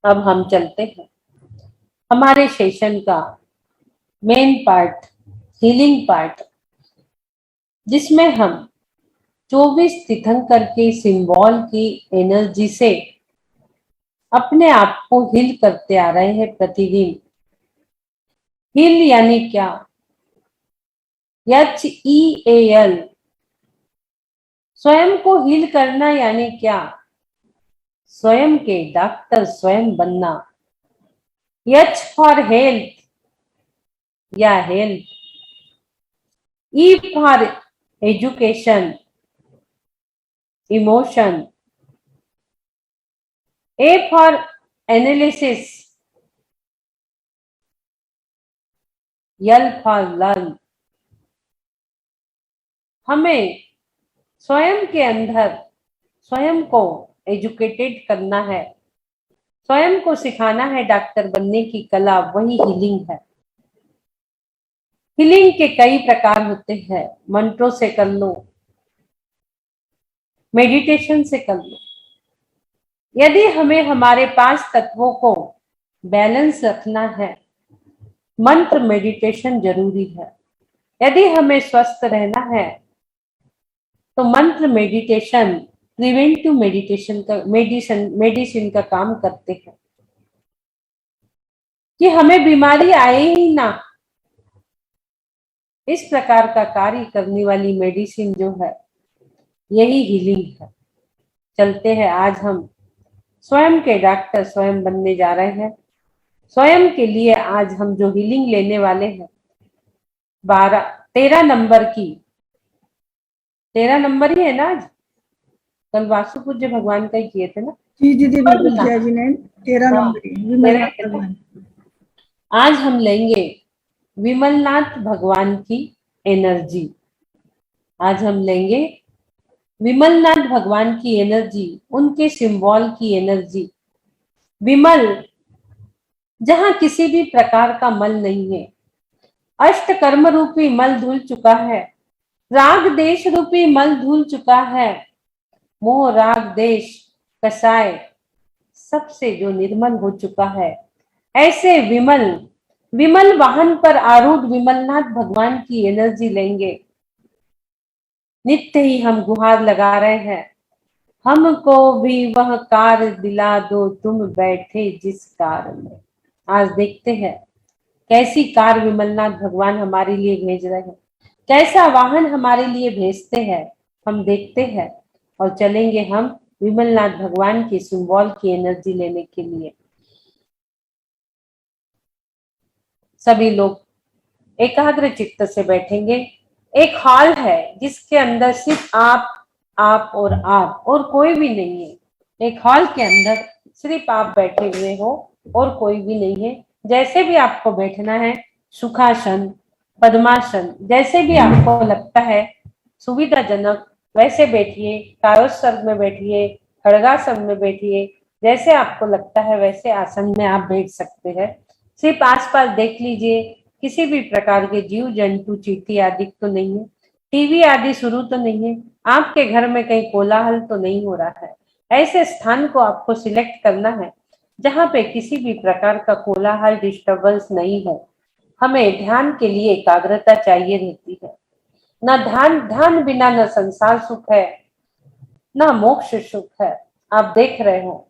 अब हम चलते हैं हमारे सेशन का मेन पार्ट, हीलिंग पार्ट, जिसमें हम 24 तीर्थंकर के सिंबल की एनर्जी से अपने आप को हील करते आ रहे हैं प्रतिदिन। हील यानी क्या? HEAL, स्वयं को हील करना यानी क्या? स्वयं के डॉक्टर स्वयं बनना। H फॉर हेल्थ या health, E for education, emotion, A for analysis, L for learn. हमें स्वयं के अंदर स्वयं को एजुकेटेड करना है, स्वयं को सिखाना है डॉक्टर बनने की कला, वही हीलिंग है। हीलिंग के कई प्रकार होते हैं, मंत्रों से कर लो, मेडिटेशन से कर लो। यदि हमें हमारे 5 तत्वों को बैलेंस रखना है, मंत्र मेडिटेशन जरूरी है। यदि हमें स्वस्थ रहना है तो मंत्र मेडिटेशन प्रिवेंटिव मेडिटेशन का मेडिसिन का काम करते हैं कि हमें बीमारी आए ही ना। इस प्रकार का कार्य करने वाली मेडिसिन जो है यही हीलिंग है। चलते हैं, आज हम स्वयं के डॉक्टर स्वयं बनने जा रहे हैं। स्वयं के लिए आज हम जो हीलिंग लेने वाले हैं 13 नंबर की, 13 नंबर ही है ना आज? कल वासु पूज्य भगवान का ही किए थे ना? जी दीदी, बिल्कुल किया जी ने, 13 नंबर। आज हम लेंगे विमलनाथ भगवान की एनर्जी। आज हम लेंगे विमलनाथ भगवान की एनर्जी, उनके सिंबल की एनर्जी। विमल, जहां किसी भी प्रकार का मल नहीं है। अष्ट कर्म रूपी मल धुल चुका है, राग देश रूपी मल धुल चुका है। मोह राग देश कसाय सबसे जो निर्मल हो चुका है, ऐसे विमल वाहन पर आरूढ़ विमलनाथ भगवान की एनर्जी लेंगे। नित्य ही हम गुहार लगा रहे हैं, हमको भी वह कार दिला दो तुम बैठे जिस कार में। आज देखते हैं कैसी कार विमलनाथ भगवान हमारे लिए भेज रहे हैं, कैसा वाहन हमारे लिए भेजते हैं। हम देखते हैं और चलेंगे हम विमलनाथ भगवान के सिंबल की एनर्जी लेने के लिए। सभी लोग एकाग्र चित्त से बैठेंगे। एक हॉल है जिसके अंदर सिर्फ आप और कोई भी नहीं है। एक हॉल के अंदर सिर्फ आप बैठे हुए हो और कोई भी नहीं है। जैसे भी आपको बैठना है, सुखासन, पद्मासन, जैसे भी आपको लगता है सुविधाजनक वैसे बैठिए। कायोत्सर्ग में बैठिए, खड़गासन में बैठिए, जैसे आपको लगता है वैसे आसन में आप बैठ सकते हैं। सिर्फ आसपास देख लीजिए, किसी भी प्रकार के जीव जंतु चींटी आदि तो नहीं है, टीवी आदि शुरू तो नहीं है, आपके घर में कहीं कोलाहल तो नहीं हो रहा है। ऐसे स्थान को आपको सिलेक्ट करना है जहां पे किसी भी प्रकार का कोलाहल डिस्टर्बेंस नहीं है। हमें ध्यान के लिए एकाग्रता चाहिए रहती है। न ध्यान बिना न संसार सुख है, न मोक्ष सुख है। आप देख रहे हो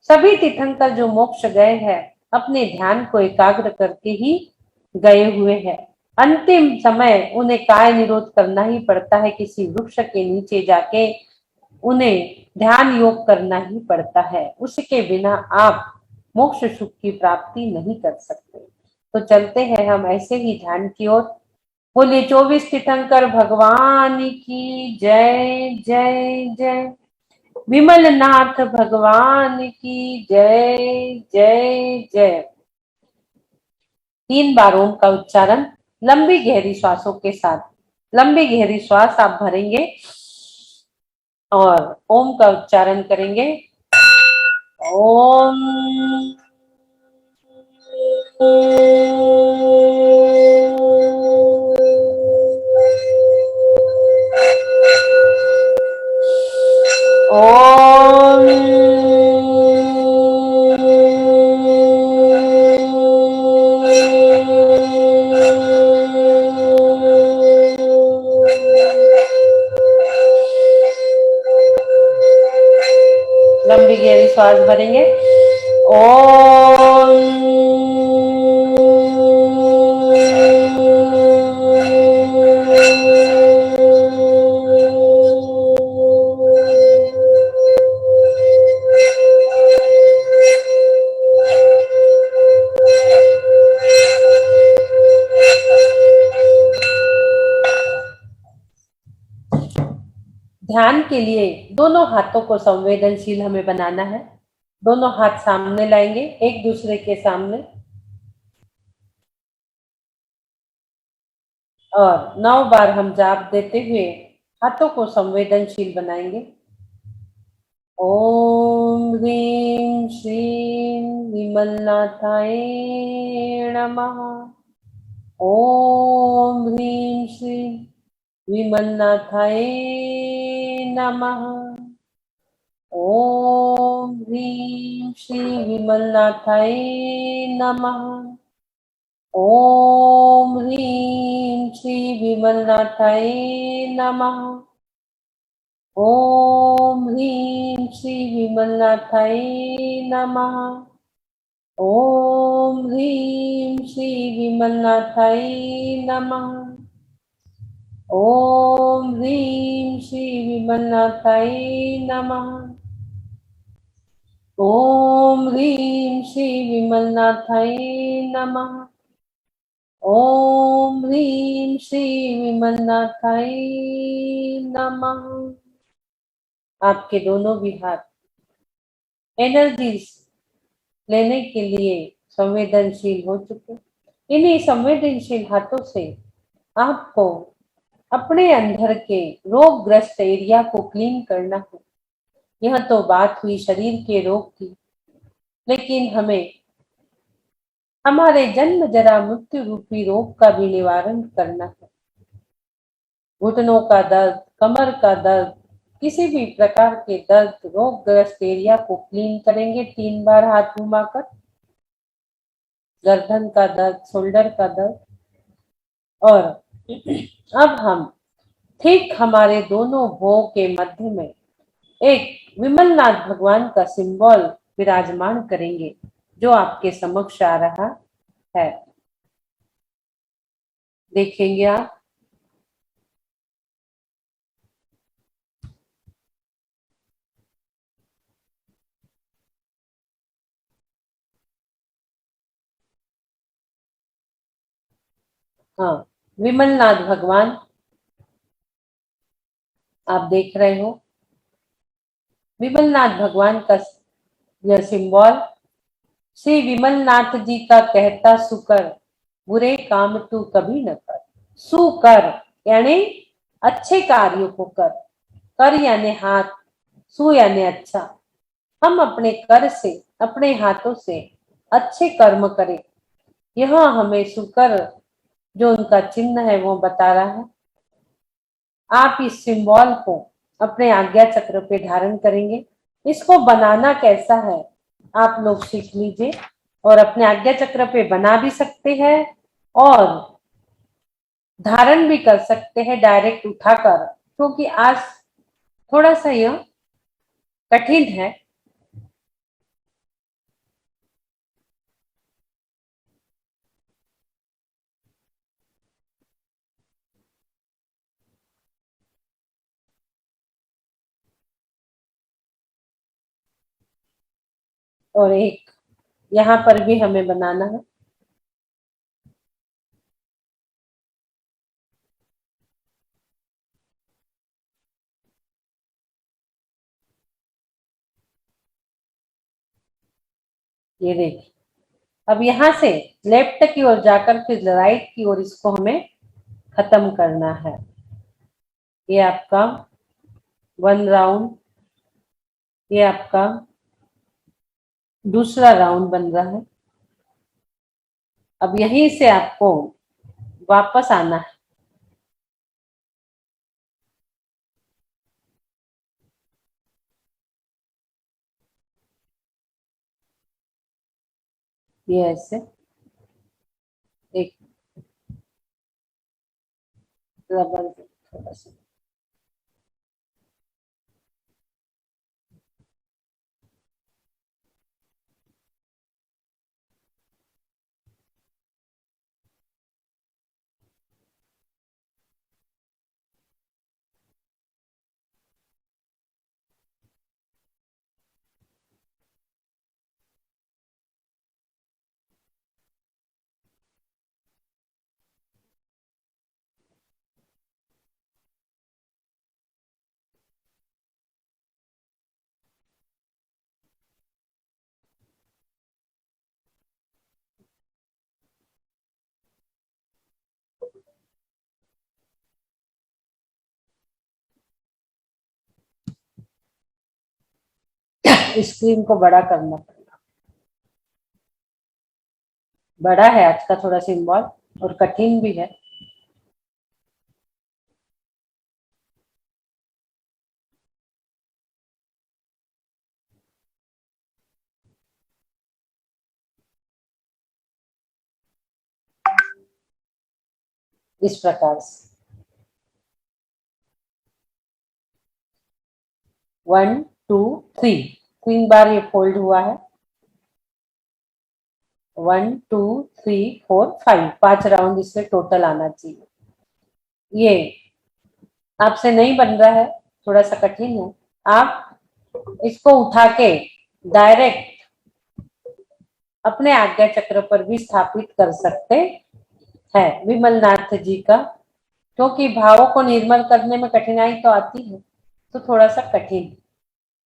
सभी तीर्थंकर जो मोक्ष गए हैं अपने ध्यान को एकाग्र करके ही गए हुए हैं। अंतिम समय उन्हें काय निरोध करना ही पड़ता है, किसी वृक्ष के नीचे जाके उन्हें ध्यान योग करना ही पड़ता है। उसके बिना आप मोक्ष सुख की प्राप्ति नहीं कर सकते। तो चलते हैं हम ऐसे ही ध्यान की ओर। बोलिए 24 तीर्थंकर भगवान की जय जय जय। विमलनाथ भगवान की जय जय जय। 3 बार ओम का उच्चारण लंबी गहरी श्वासों के साथ। लंबी गहरी श्वास आप भरेंगे और ओम का उच्चारण करेंगे। ओम ओम ध्यान के लिए दोनों हाथों को संवेदनशील हमें बनाना है। दोनों हाथ सामने लाएंगे, एक दूसरे के सामने, और 9 बार हम जाप देते हुए हाथों को संवेदनशील बनाएंगे। ओम ह्रीं श्रीं विमलनाथाय नमः। ओम ह्रीं श्रीं विमलनाथाय नमः। ओम ह्रीं श्री विमलनाथाय नमः। ओम ह्रीं श्री विमलनाथाय नमः। ओम ह्रीं श्री विमलनाथाय नमः। ओम ह्रीं श्री विमलनाथाय नमः। ओम ह्रीं श्री विमलनाथाय नमः। ओम ह्रीं श्री विमलनाथाय नमः। ओम ह्रीं श्री विमलनाथाय नमः। आपके दोनों भी हाथ एनर्जीज लेने के लिए संवेदनशील हो चुके। इन्हीं संवेदनशील हाथों से आपको अपने अंदर के रोगग्रस्त एरिया को क्लीन करना है। यह तो बात हुई शरीर के रोग की, लेकिन हमें हमारे जन्म जरा मृत्यु रूपी रोग का भी निवारण करना है। घुटनों का दर्द, कमर का दर्द, किसी भी प्रकार के दर्द, रोगग्रस्त एरिया को क्लीन करेंगे 3 बार हाथ घुमाकर। गर्दन का दर्द, शोल्डर का दर्द, और अब हम ठीक हमारे दोनों भों के मध्य में एक विमलनाथ भगवान का सिंबल विराजमान करेंगे, जो आपके समक्ष आ रहा है। देखेंगे आप। हाँ, विमलनाथ भगवान आप देख रहे हो। विमलनाथ भगवान का यह सिंबल श्री विमलनाथ जी का कहता सुकर, बुरे काम तू कभी न कर। सुकर यानी अच्छे कार्यों को कर, कर यानी हाथ, सु यानी अच्छा। हम अपने कर से, अपने हाथों से अच्छे कर्म करें। यह हमें सुकर, जो उनका चिन्ह है, वो बता रहा है। आप इस सिंबल को अपने आज्ञा चक्र पे धारण करेंगे। इसको बनाना कैसा है आप लोग सीख लीजिए, और अपने आज्ञा चक्र पे बना भी सकते हैं और धारण भी कर सकते हैं डायरेक्ट उठाकर, क्योंकि आज थोड़ा सा यह कठिन है। और एक यहाँ पर भी हमें बनाना है। ये देखिए, अब यहाँ से लेफ्ट की ओर जाकर फिर राइट की ओर इसको हमें खत्म करना है। ये आपका 1 राउंड, ये आपका दूसरा राउंड बन रहा है। अब यहीं से आपको वापस आना है। ये ऐसे एक रबर थोड़ा सा स्क्रीन को बड़ा करना पड़ेगा। बड़ा है आज का थोड़ा सिंबल और कठिन भी है। इस प्रकार से 1 2 3 बार ये फोल्ड हुआ है। 1 2 3 4 5 5 राउंड इसमें टोटल आना चाहिए। ये आपसे नहीं बन रहा है, थोड़ा सा कठिन है। आप इसको उठा के डायरेक्ट अपने आज्ञा चक्र पर भी स्थापित कर सकते हैं विमलनाथ जी का, क्योंकि भावों को निर्मल करने में कठिनाई तो आती है, तो थोड़ा सा कठिन।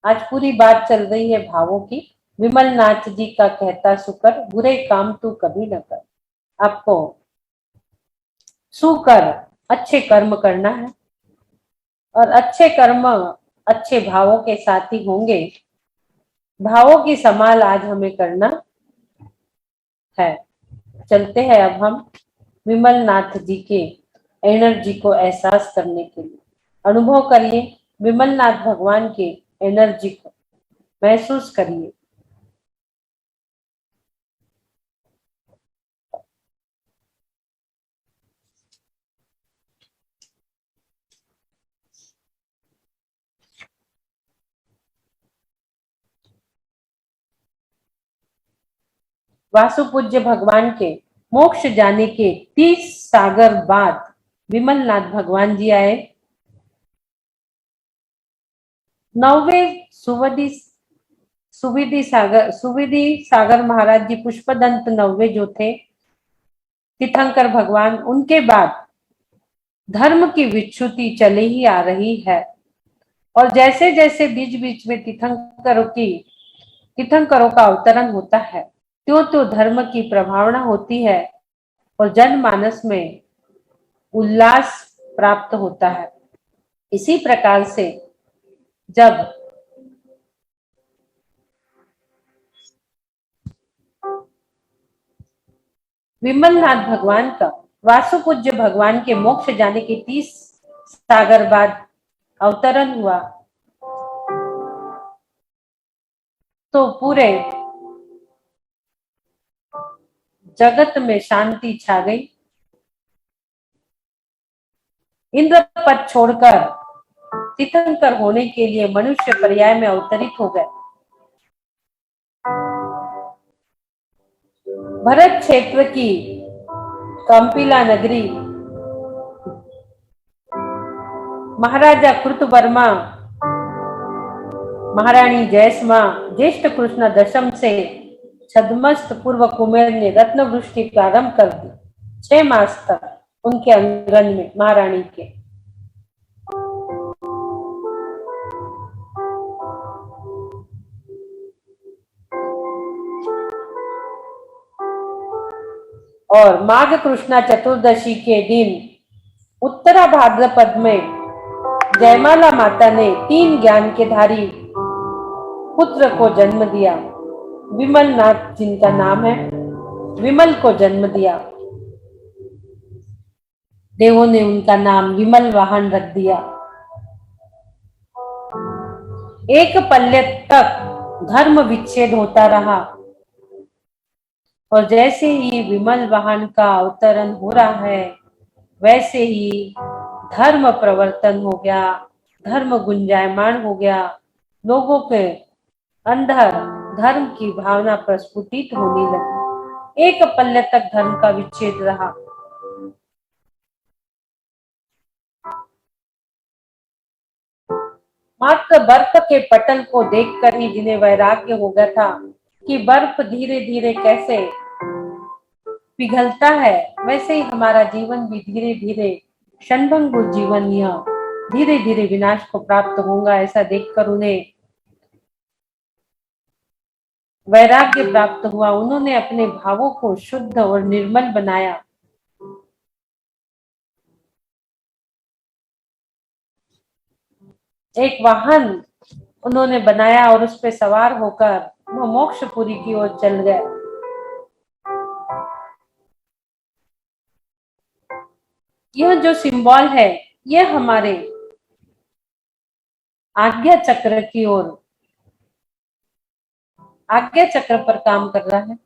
आज पूरी बात चल रही है भावों की। विमलनाथ जी का कहता सुकर, बुरे काम तू कभी न कर। आपको सुकर अच्छे कर्म करना है, और अच्छे कर्म अच्छे भावों के साथ ही होंगे। भावों की संभाल आज हमें करना है। चलते हैं अब हम विमलनाथ जी के एनर्जी को एहसास करने के लिए। अनुभव करिए विमलनाथ भगवान के एनर्जी को, महसूस करिए। वासु पूज्य भगवान के मोक्ष जाने के 30 सागर बाद विमलनाथ भगवान जी आए। 9वें सुविधि सागर महाराज जी पुष्पदंत 9वें जो थे तीर्थंकर भगवान, उनके बाद धर्म की विच्युति चली ही आ रही है। और जैसे जैसे बीच बीच में तीर्थंकरों का अवतरण होता है, त्यों त्यों धर्म की प्रभावना होती है और जनमानस में उल्लास प्राप्त होता है। इसी प्रकार से जब विमलनाथ भगवान का वासुपूज्य भगवान के मोक्ष जाने के 30 सागर बाद अवतरण हुआ, तो पूरे जगत में शांति छा गई। इंद्र पद छोड़कर तीर्थंकर होने के लिए मनुष्य पर्याय में अवतरित हो गए। भरत क्षेत्र की कंपिला नगरी महाराजा कृतवर्मा, महारानी जयसमा, ज्येष्ठ कृष्ण दशम से छद्मस्त पूर्व कुमेर ने रत्न वृष्टि प्रारंभ कर दी। 6 मास तक उनके अंगन में महारानी के और माघ कृष्णा चतुर्दशी के दिन उत्तरा भाद्रपद में जयमाला माता ने 3 ज्ञान के धारी पुत्र को जन्म दिया। विमलनाथ जिनका नाम है, विमल को जन्म दिया। देवों ने उनका नाम विमल वाहन रख दिया। एक पल्ले तक धर्म विच्छेद होता रहा, और जैसे ही विमल वाहन का अवतरण हो रहा है, वैसे ही धर्म प्रवर्तन हो गया, धर्म गुंजायमान हो गया। लोगों के अंदर धर्म की भावना प्रस्फुटित होने लगी। एक पल्ले तक धर्म का विच्छेद रहा। मात्र बर्फ के पटल को देखकर ही जिन्हें वैराग्य हो गया था कि बर्फ धीरे धीरे कैसे पिघलता है, वैसे ही हमारा जीवन भी धीरे धीरे क्षणभंगुर जीवन यह धीरे धीरे विनाश को प्राप्त होगा, ऐसा देखकर उन्हें वैराग्य प्राप्त हुआ। उन्होंने अपने भावों को शुद्ध और निर्मल बनाया। एक वाहन उन्होंने बनाया और उस पे सवार होकर वो मोक्षपुरी की ओर चल गए। यह जो सिंबल है यह हमारे आज्ञा चक्र की ओर, आज्ञा चक्र पर काम कर रहा है।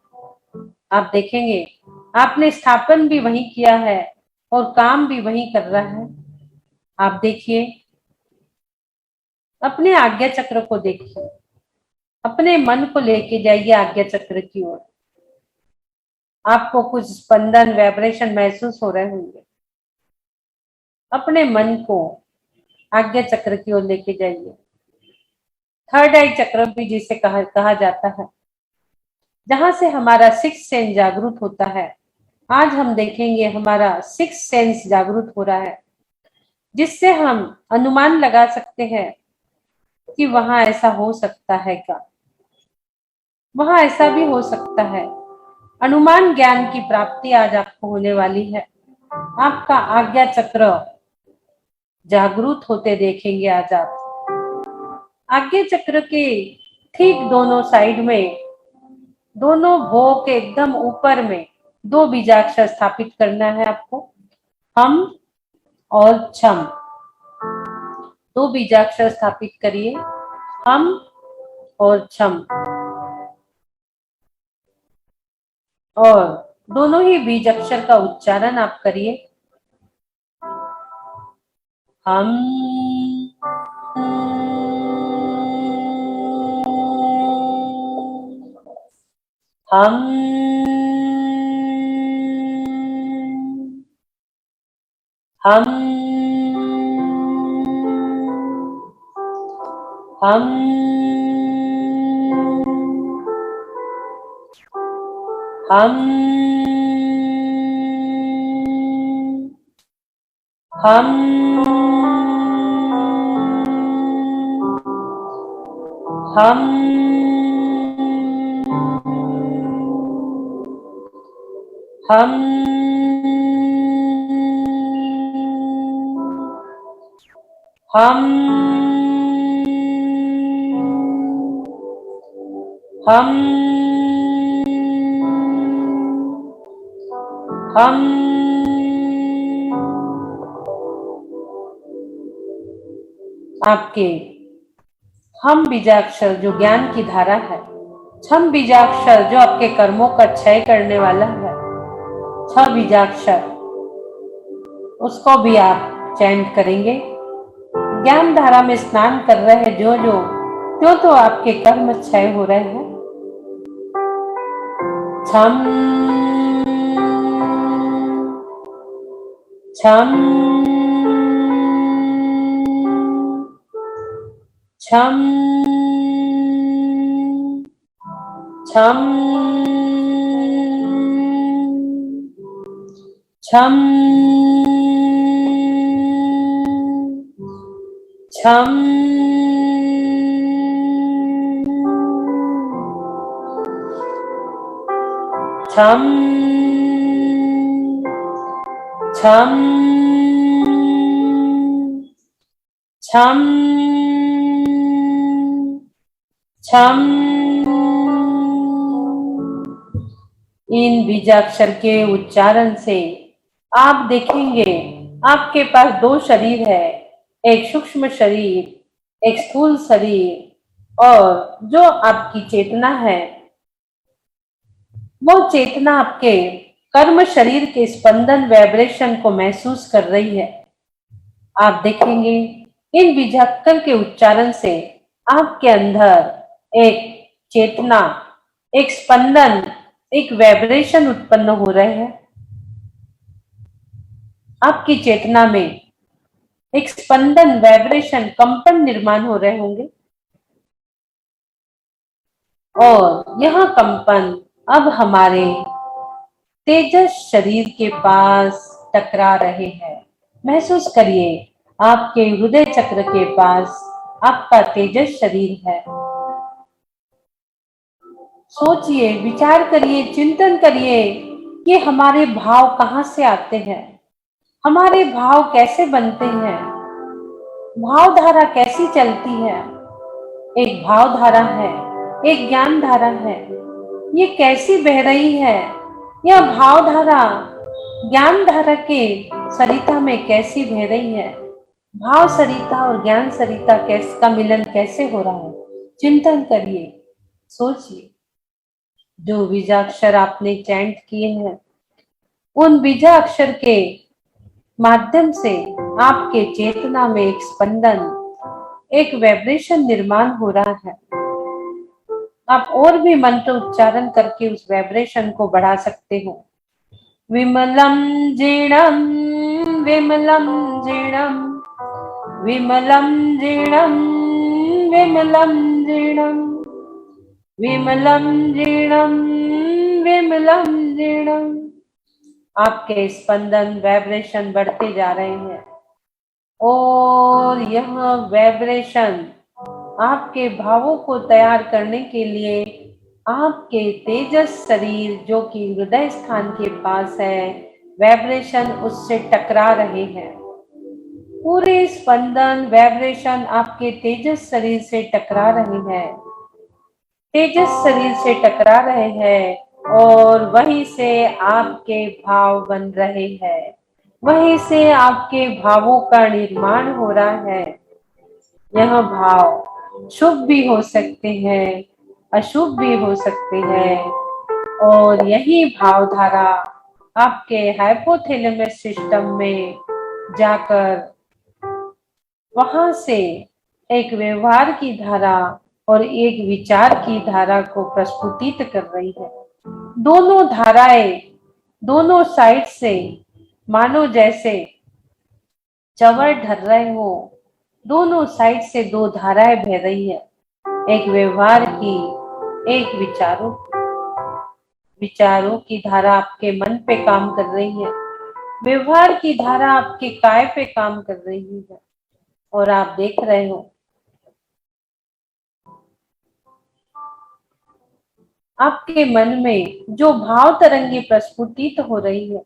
आप देखेंगे आपने स्थापन भी वही किया है और काम भी वही कर रहा है। आप देखिए, अपने आज्ञा चक्र को देखिए, अपने मन को लेके जाइए आज्ञा चक्र की ओर। आपको कुछ स्पंदन, वाइब्रेशन महसूस हो रहे होंगे। अपने मन को आज्ञा चक्र की ओर लेके जाइए। थर्ड आई चक्र भी जिसे कहा जाता है, जहां से हमारा सिक्स सेंस जागरूक होता है। आज हम देखेंगे हमारा सिक्स सेंस जागरूक हो रहा है, जिससे हम अनुमान लगा सकते हैं कि वहां ऐसा हो सकता है क्या, वहां ऐसा भी हो सकता है। अनुमान ज्ञान की प्राप्ति आज आपको होने वाली है। आपका आज्ञा चक्र जागरूक होते देखेंगे आज आप। आज्ञा चक्र के ठीक दोनों साइड में, दोनों भो के एकदम ऊपर में दो बीजाक्षर स्थापित करना है आपको, हम और छम। दो बीजाक्षर स्थापित करिए, हम और छम, और दोनों ही बीज अक्षर का उच्चारण आप करिए। हम, हम, हम, हम, हम, हम, हम, हम, हम, हम, हम, आपके हम बीजाक्षर जो ज्ञान की धारा है, छम बीजाक्षर जो आपके कर्मों का क्षय करने वाला है, छह बीजाक्षर उसको भी आप चैंट करेंगे। ज्ञान धारा में स्नान कर रहे जो जो तो आपके कर्म क्षय हो रहे हैं। छम, छम, छम, छम, छम, छम, छम, छम, छम, छम। इन बीजाक्षर के उच्चारण से आप देखेंगे आपके पास दो शरीर है, एक सूक्ष्म शरीर, एक स्थूल शरीर, और जो आपकी चेतना है वो चेतना आपके कर्म शरीर के स्पंदन, वाइब्रेशन को महसूस कर रही है। आप देखेंगे इन बीजाक्षर के उच्चारण से आपके अंदर एक चेतना, एक स्पंदन, एक वाइब्रेशन उत्पन्न हो रहे हैं। आपकी चेतना में एक स्पंदन, वाइब्रेशन, कंपन निर्माण हो रहे होंगे, और यह कंपन अब हमारे तेजस शरीर के पास टकरा रहे हैं। महसूस करिए आपके हृदय चक्र के पास आपका तेजस शरीर है। सोचिए, विचार करिए, चिंतन करिए कि हमारे भाव कहाँ से आते हैं, हमारे भाव कैसे बनते हैं, भावधारा कैसी चलती है। एक भाव धारा है, एक ज्ञान धारा है। ये कैसी बह रही है? यह भाव धारा ज्ञान धारा के सरिता में कैसी बह रही है? भाव सरिता और ज्ञान सरिता का मिलन कैसे हो रहा है? चिंतन करिए, सोचिए। जो बीजाक्षर आपने चैंट किए हैं, उन बीजाक्षर के माध्यम से आपके चेतना में एक स्पंदन, एक वाइब्रेशन निर्माण हो रहा है। आप और भी मंत्र उच्चारण करके उस वाइब्रेशन को बढ़ा सकते हो। विमलम जीणम, विमलम जीणम, विमलम जीणम, विमलम जीणम, विमलम जीणम, विमलम जीणम। आपके स्पंदन वाइब्रेशन बढ़ते जा रहे हैं और यह वाइब्रेशन आपके भावों को तैयार करने के लिए आपके तेजस शरीर जो कि हृदय स्थान के पास है, वाइब्रेशन उससे टकरा रहे हैं। पूरे स्पंदन वाइब्रेशन आपके तेजस शरीर से टकरा रहे हैं, तेजस शरीर से टकरा रहे हैं और वहीं से आपके भाव बन रहे हैं, वहीं से आपके भावों का निर्माण हो रहा है। यह भाव शुभ भी हो सकते हैं, अशुभ भी हो सकते हैं और यही भावधारा आपके हाइपोथैलेमस सिस्टम में जाकर वहां से एक व्यवहार की धारा और एक विचार की धारा को प्रस्फुटित कर रही है। दोनों धाराएं दोनों साइड से मानो जैसे चवर ढर रहे हो, दोनों साइड से दो धाराएं बह रही है, एक व्यवहार की, एक विचारों की धारा आपके मन पे काम कर रही है, व्यवहार की धारा आपके काय पे काम कर रही है और आप देख रहे हो आपके मन में जो भाव तरंगे प्रस्फुटित हो रही है,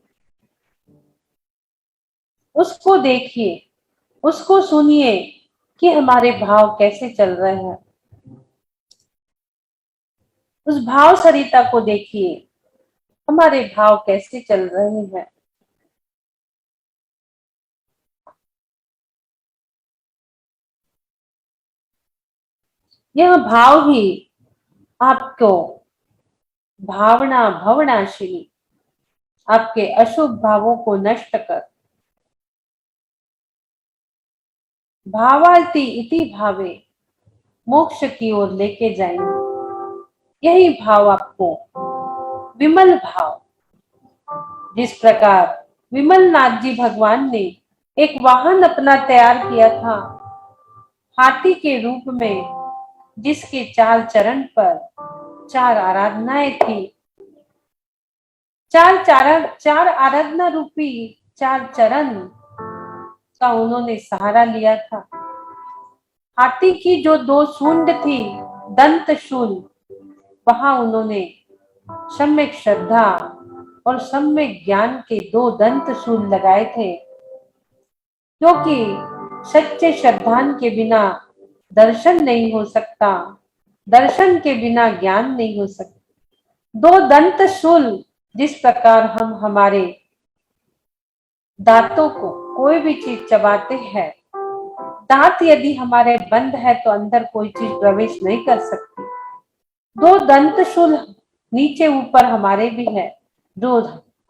उसको देखिए, उसको सुनिए कि हमारे भाव कैसे चल रहे हैं। उस भाव सरिता को देखिए, हमारे भाव कैसे चल रहे हैं। यह भाव ही आपको भावना भवनाशिनी, आपके अशुभ भावों को नष्ट कर भावार्ति इति भावे मोक्ष की ओर लेके जाएंगे। यही भाव आपको विमल भाव, जिस प्रकार विमल नाथ जी भगवान ने एक वाहन अपना तैयार किया था हाथी के रूप में, जिसके चार चरण पर चार आराधनाएं थी, चार आराधना रूपी चार चरण का उन्होंने सहारा लिया था। हाथी की जो दो सूंड थी, दंत शूल, वहां उन्होंने सम्यक श्रद्धा और सम्यक ज्ञान के दो दंत शूल लगाए थे, क्योंकि सच्चे श्रद्धान के बिना दर्शन नहीं हो सकता, दर्शन के बिना ज्ञान नहीं हो सकता। दो दंत शूल, जिस प्रकार हम हमारे दांतों को कोई भी चीज चबाते हैं, दांत यदि हमारे बंद है तो अंदर कोई चीज प्रवेश नहीं कर सकती। दो दंत शूल नीचे ऊपर हमारे भी है, जो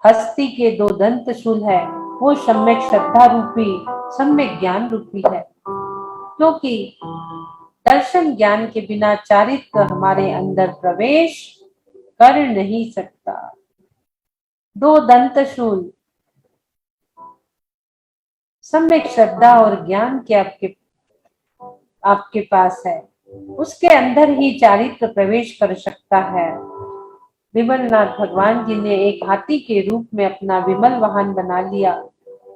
हस्ती के दो दंत शूल है वो सम्यक श्रद्धा रूपी, सम्यक ज्ञान रूपी है, क्योंकि दर्शन ज्ञान के बिना चारित्र हमारे अंदर प्रवेश कर नहीं सकता। दो दंत शूल सम्यक श्रद्धा और ज्ञान के आपके पास है, उसके अंदर ही चारित्र प्रवेश कर सकता है। विमलनाथ भगवान जी ने एक हाथी के रूप में अपना विमल वाहन बना लिया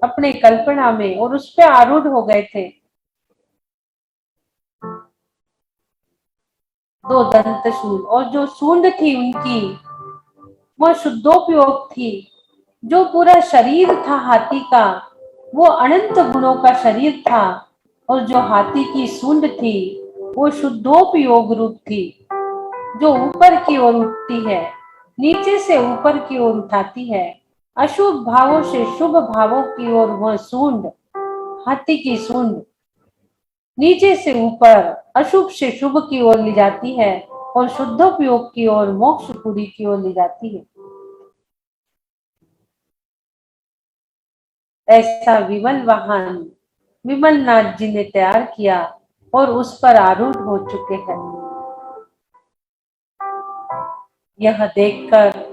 अपने कल्पना में और उस पे आरूढ़ हो गए थे। दो दंत शूल, और जो सूंड थी उनकी वह शुद्धोपयोग थी। जो पूरा शरीर था हाथी का वो अनंत गुणों का शरीर था, और जो हाथी की सूंड थी वो शुद्धोपयोग रूप थी जो ऊपर की ओर उठती है, नीचे से ऊपर की ओर उठाती है। अशुभ भावों से शुभ भावों की ओर वह सूंड, हाथी की सूंड नीचे से ऊपर अशुभ से शुभ की ओर ले जाती है और शुद्धोपयोग की ओर मोक्षपुरी की ओर ले जाती है। ऐसा विमल वाहन विमल नाथ जी ने तैयार किया और उस पर आरूढ़ हो चुके हैं। यह देखकर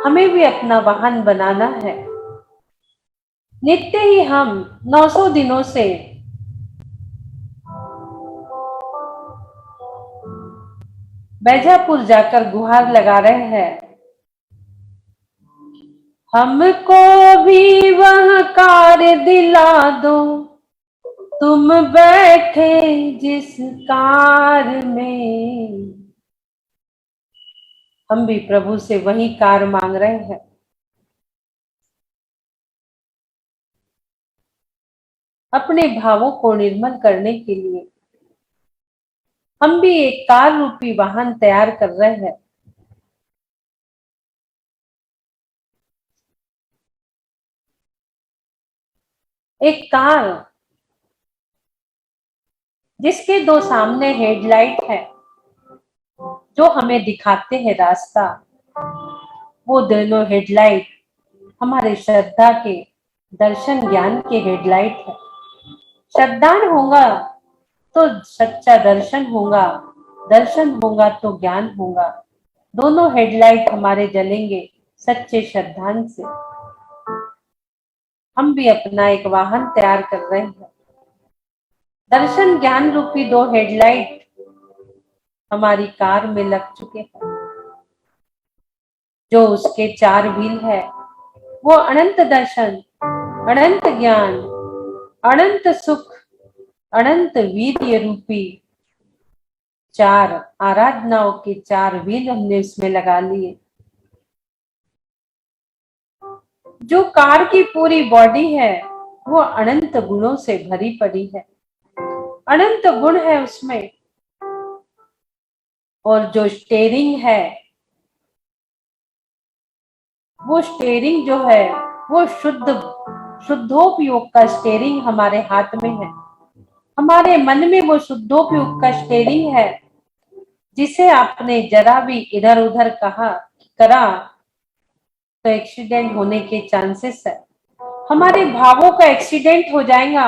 हमें भी अपना वाहन बनाना है। नित्य ही हम 900 दिनों से बैजापुर जाकर गुहार लगा रहे हैं, हमको भी वह कार्य दिला दो, तुम बैठे जिस कार में। हम भी प्रभु से वही कार मांग रहे हैं। अपने भावों को निर्मल करने के लिए हम भी एक कार रूपी वाहन तैयार कर रहे हैं। एक कार जिसके दो सामने हेडलाइट है जो हमें दिखाते हैं रास्ता। वो दोनों हेडलाइट हमारे श्रद्धा के, दर्शन ज्ञान के हेडलाइट है। श्रद्धान होगा तो सच्चा दर्शन होगा, दर्शन होगा तो ज्ञान होगा। दोनों हेडलाइट हमारे जलेंगे सच्चे श्रद्धान से। हम भी अपना एक वाहन तैयार कर रहे हैं। दर्शन ज्ञान रूपी दो हेडलाइट हमारी कार में लग चुके हैं। जो उसके चार व्हील है वो अनंत दर्शन, अनंत ज्ञान, अनंत सुख, अनंत वीर्य रूपी चार आराधनाओं के चार व्हील हमने उसमें लगा लिए। जो कार की पूरी बॉडी है वो अनंत गुणों से भरी पड़ी है, अनंत गुण है उसमें। और जो स्टेयरिंग है, वो स्टेयरिंग जो है वो शुद्धोपयोग का स्टेयरिंग हमारे हाथ में है। हमारे मन में वो शुद्धोपयोग का स्टेयरिंग है जिसे आपने जरा भी इधर उधर करा तो एक्सीडेंट होने के चांसेस है। हमारे भावों का एक्सीडेंट हो जाएगा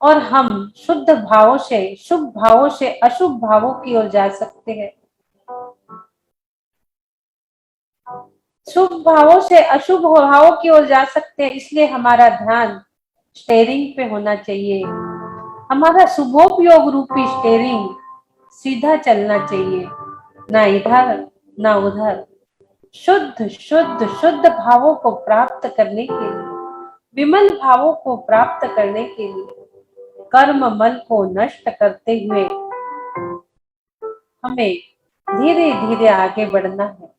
और हम शुद्ध भावों से, शुभ भावों से अशुभ भावों की ओर जा सकते हैं। शुभ भावों से अशुभ भावों की ओर जा सकते हैं। इसलिए हमारा ध्यान स्टेयरिंग पे होना चाहिए। हमारा शुभोपयोग रूपी स्टेयरिंग सीधा चलना चाहिए, ना इधर ना उधर। शुद्ध शुद्ध शुद्ध भावों को प्राप्त करने के लिए, विमल भावों को प्राप्त करने के लिए, कर्म मल को नष्ट करते हुए हमें धीरे धीरे आगे बढ़ना है।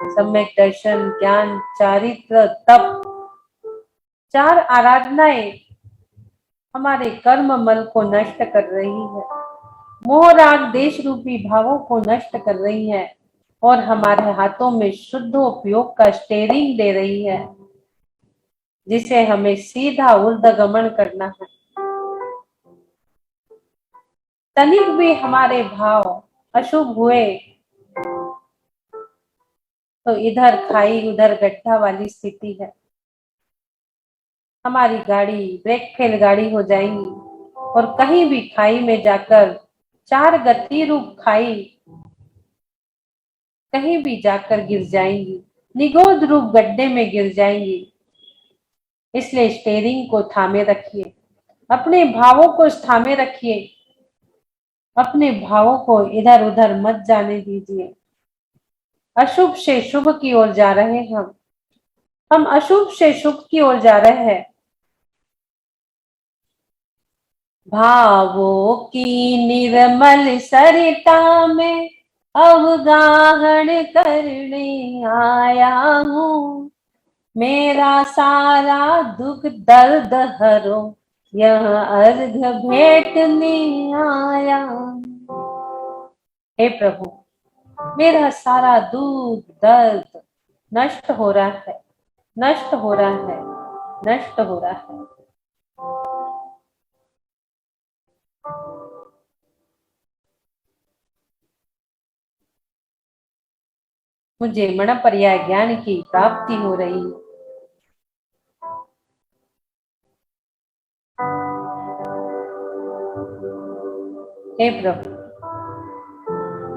सम्यक दर्शन, ज्ञान, चारित्र, तप, चार आराधनाएं हमारे कर्म मल को नष्ट कर रही है, मोह राग देश रूपी भावों को नष्ट कर रही है और हमारे हाथों में शुद्ध उपयोग का स्टेयरिंग दे रही है जिसे हमें सीधा ऊर्ध्वगमन करना है। तनिक भी हमारे भाव अशुभ हुए तो इधर खाई उधर गड्ढा वाली स्थिति है। हमारी गाड़ी ब्रेक फेल गाड़ी हो जाएंगी और कहीं भी खाई में जाकर, चार गति रूप खाई, कहीं भी जाकर गिर जाएंगी, निगोद रूप गड्ढे में गिर जाएंगी। इसलिए स्टेयरिंग को थामे रखिए, अपने भावों को थामे रखिए, अपने भावों को इधर उधर मत जाने दीजिए। अशुभ से शुभ की ओर जा रहे हैं हम अशुभ से शुभ की ओर जा रहे हैं। भावों की निर्मल सरिता में अवगाहन करने आया हूँ। मेरा सारा दुख दर्द हरो, यह अर्घ भेटने आया। हे प्रभु, मेरा सारा दुख दर्द नष्ट हो रहा है, नष्ट हो रहा है, नष्ट हो रहा है। मुझे मन पर्याय ज्ञान की प्राप्ति हो रही है। हे प्रभु,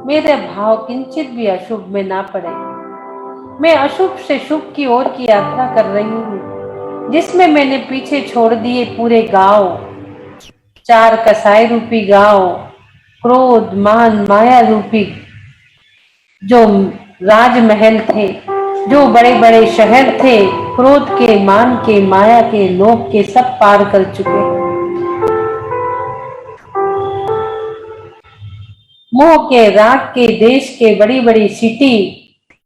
मेरे भाव किंचित भी अशुभ में ना पड़े। मैं अशुभ से शुभ की ओर की यात्रा कर रही हूँ, जिसमें मैंने पीछे छोड़ दिए पूरे गांव, 4 कसाई रूपी गांव, क्रोध मान माया रूपी जो राजमहल थे, जो बड़े बड़े शहर थे, क्रोध के मान के माया के लोभ के सब पार कर चुके हैं। मोह के राग के देश के बड़ी बड़ी सिटी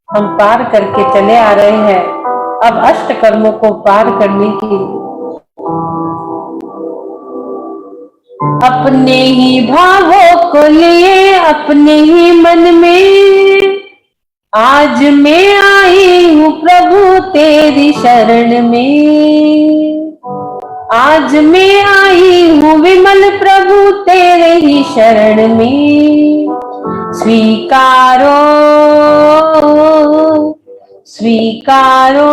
हम पार करके चले आ रहे हैं। अब अष्ट कर्मों को पार करने के लिए अपने ही भावों को लिए अपने ही मन में आज मैं आई हूँ प्रभु तेरी शरण में। आज मैं आई हूँ विमल प्रभु तेरे ही शरण में। स्वीकारो स्वीकारो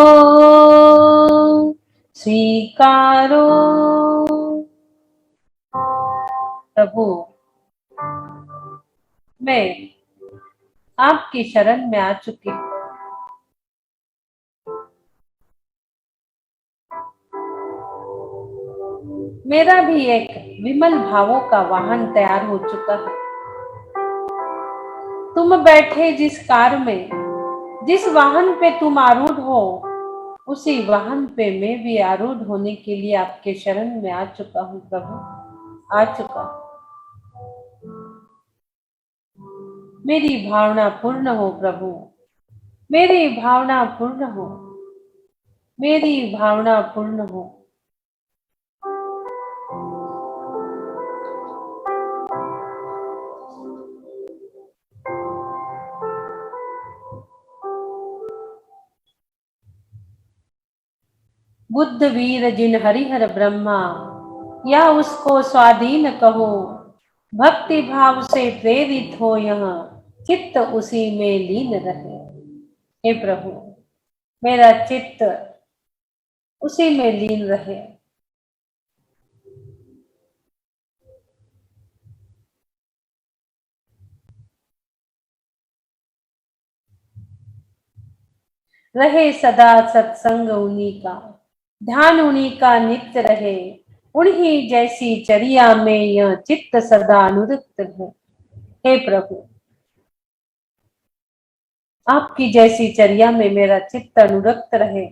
स्वीकारो। प्रभु, मैं आपकी शरण में आ चुकी हूँ। मेरा भी एक विमल भावों का वाहन तैयार हो चुका है। तुम बैठे जिस कार में, जिस वाहन पे तुम आरूढ़ हो, उसी वाहन पे मैं भी आरूढ़ होने के लिए आपके शरण में आ चुका हूँ प्रभु, आ चुका हूँ। मेरी भावना पूर्ण हो प्रभु, मेरी भावना पूर्ण हो, मेरी भावना पूर्ण हो। बुद्ध वीर जिन हरिहर ब्रह्मा, या उसको स्वाधीन कहो, भक्ति भाव से प्रेरित हो यह चित्त उसी में लीन रहे। हे प्रभु, मेरा चित्त उसी में लीन रहे। रहे सदा सत्संग उन्हीं का, ध्यान उन्हीं का नित्य रहे। उन्हीं जैसी चर्या में यह चित्त सदा अनुरक्त है। हे प्रभु, आपकी जैसी चर्या में मेरा चित्त अनुरक्त रहे।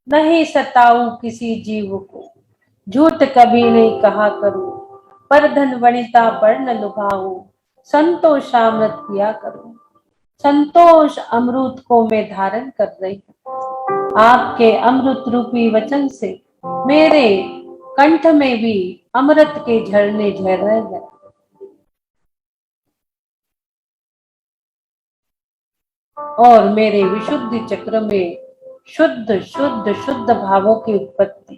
नहीं सताऊं किसी जीव को, झूठ कभी नहीं कहा करूं, पर धन वनिता पर न लुभाऊं, संतोष अमृत पिया करूं। संतोष अमृत को मैं धारण कर रही हूँ। आपके अमृत रूपी वचन से मेरे कंठ में भी अमृत के झरने झर रहे हैं। और मेरे विशुद्धि चक्र में शुद्ध शुद्ध शुद्ध भावों की उत्पत्ति।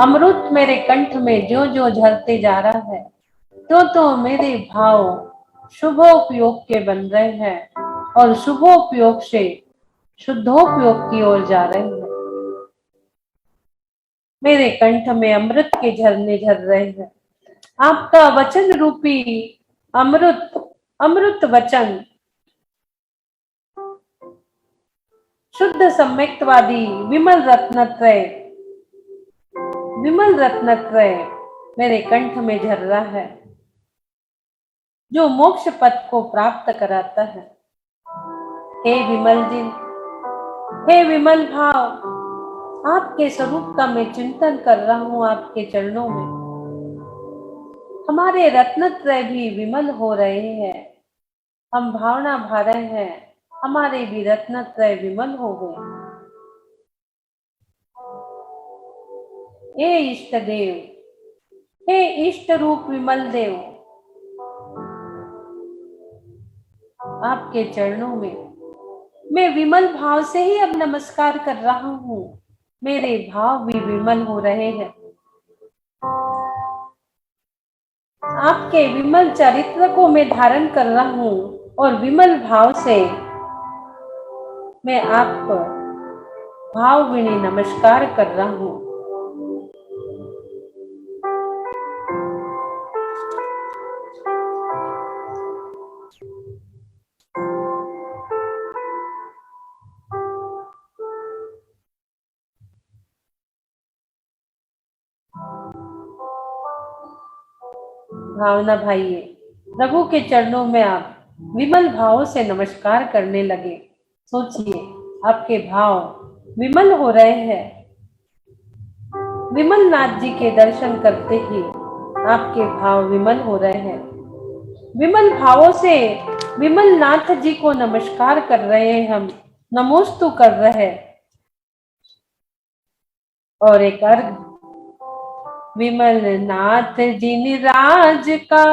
अमृत मेरे कंठ में जो जो झरते जा रहा है, तो मेरे भाव शुभोपयोग के बन रहे हैं और शुभोपयोग से शुद्धोपयोग की ओर जा रहे हैं। मेरे कंठ में अमृत के झरने झर रहे हैं। आपका वचन रूपी अमृत, अमृत वचन शुद्ध सम्यक्तवादी विमल रत्नत्रय, विमल रत्नत्रय मेरे कंठ में झर रहा है, जो मोक्ष पथ को प्राप्त कराता है। हे विमल जी, हे विमल भाव, आपके स्वरूप का मैं चिंतन कर रहा हूँ आपके चरणों में। हमारे रत्नत्रय भी विमल हो रहे हैं। हम भावना भा रहे हैं, हमारे भी रत्नत्रय विमल हो गए। हे इष्ट देव, हे इष्ट रूप विमल देव, आपके चरणों में मैं विमल भाव से ही अब नमस्कार कर रहा हूँ। मेरे भाव भी विमल हो रहे हैं। आपके विमल चरित्र को मैं धारण कर रहा हूँ और विमल भाव से मैं आपको भावभीनी नमस्कार कर रहा हूँ। भावना भाइये, प्रभु के चरणों में आप विमल भाव से नमस्कार करने लगे। सोचिए, आपके भाव विमल हो रहे हैं। विमल नाथ जी के दर्शन करते ही आपके भाव विमल हो रहे हैं। विमल भावों से विमल नाथ जी को नमस्कार कर रहे हैं, हम नमोस्तु कर रहे हैं। और एक अर्घ, विमल नाथ जिन राज का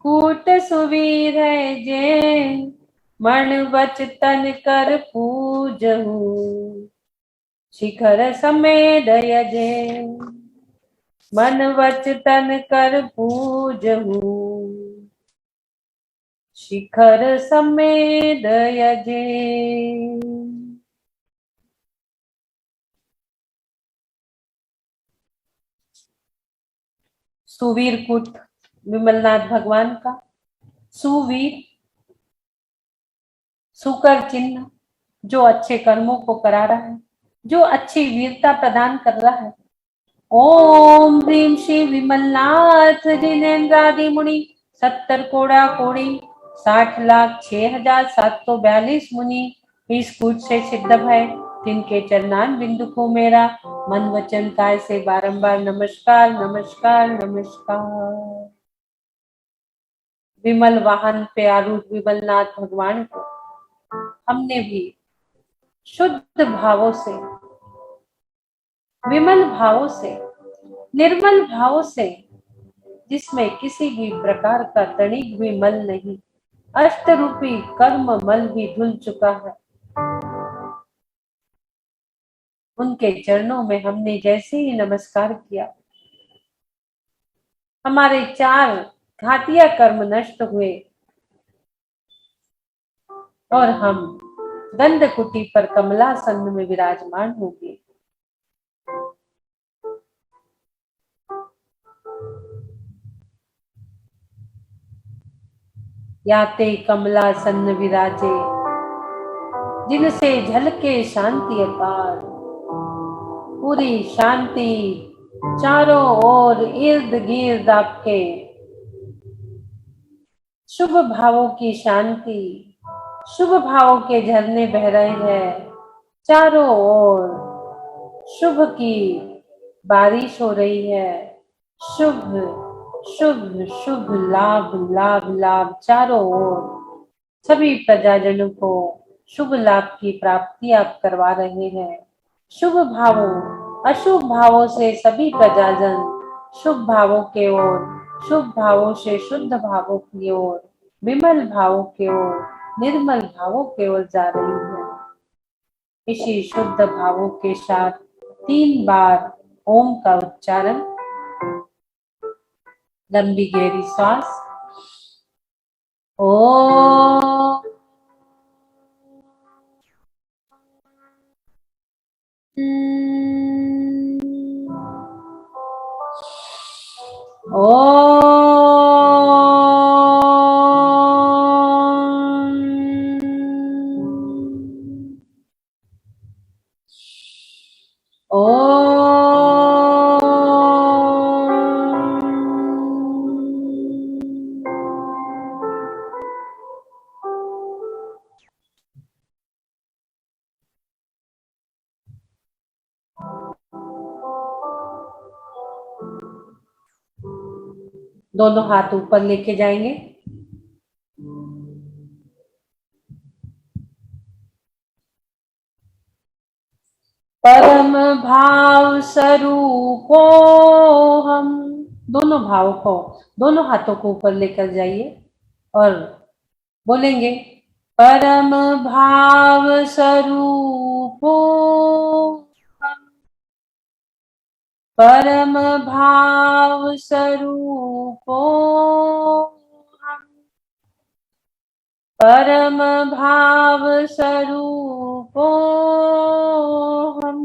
कूट सुवीर है जे, मन वचन कर पूजहु शिखर समेत यजे। मन वचन कर पूजहु शिखर समेत यजे। सुवीर कूट विमलनाथ भगवान का, सुवीर सुकर चिन्ह, जो अच्छे कर्मों को करा रहा है, जो अच्छी वीरता प्रदान कर रहा है। ओम ह्रीम श्री विमलनाथ जिनेन्द्रादि मुनि 70 कोड़ा कोड़ी 60,06,742 मुनि इस कूट से सिद्ध भय, तिनके चरणान बिंदु को मेरा मन वचन काय से बारंबार नमस्कार नमस्कार नमस्कार। विमल वाहन पे आरूढ़ विमलनाथ भगवान को हमने भी शुद्ध भावों से, विमल भावों से, निर्मल भावों से, जिसमें किसी भी प्रकार का तनिक भी मल नहीं, अष्ट रूपी कर्म मल भी धुल चुका है, उनके चरणों में हमने जैसे ही नमस्कार किया, हमारे 4 घातिया कर्म नष्ट हुए और हम गंध कुटी पर कमलासन में विराजमान हो गए। याते कमलासन विराजे, जिनसे झलके शांति अपार, पूरी शांति चारों ओर इर्द गिर्द आपके शुभ भावों की शांति, शुभ भावों के झरने बह रहे हैं। चारों ओर शुभ की बारिश हो रही है। शुभ शुभ शुभ लाभ लाभ लाभ चारों ओर सभी प्रजाजनों को शुभ लाभ की प्राप्ति आप करवा रहे हैं। शुभ भावों अशुभ भावों से सभी प्रजाजन शुभ भावों के ओर, शुभ भावों से शुद्ध भावों की ओर, विमल भावों की ओर, निर्मल भावों की ओर जा रही है। इसी शुद्ध भावों के साथ 3 बार ओम का उच्चारण, लंबी गहरी सांस। ओम दोनों हाथ ऊपर लेके जाएंगे। परम भाव स्वरूपो हम दोनों भाव को, दोनों हाथों को ऊपर लेकर जाइए और बोलेंगे परम भाव स्वरूपो हम, परम भाव स्वरूपो हम, परम भाव स्वरूपो हम,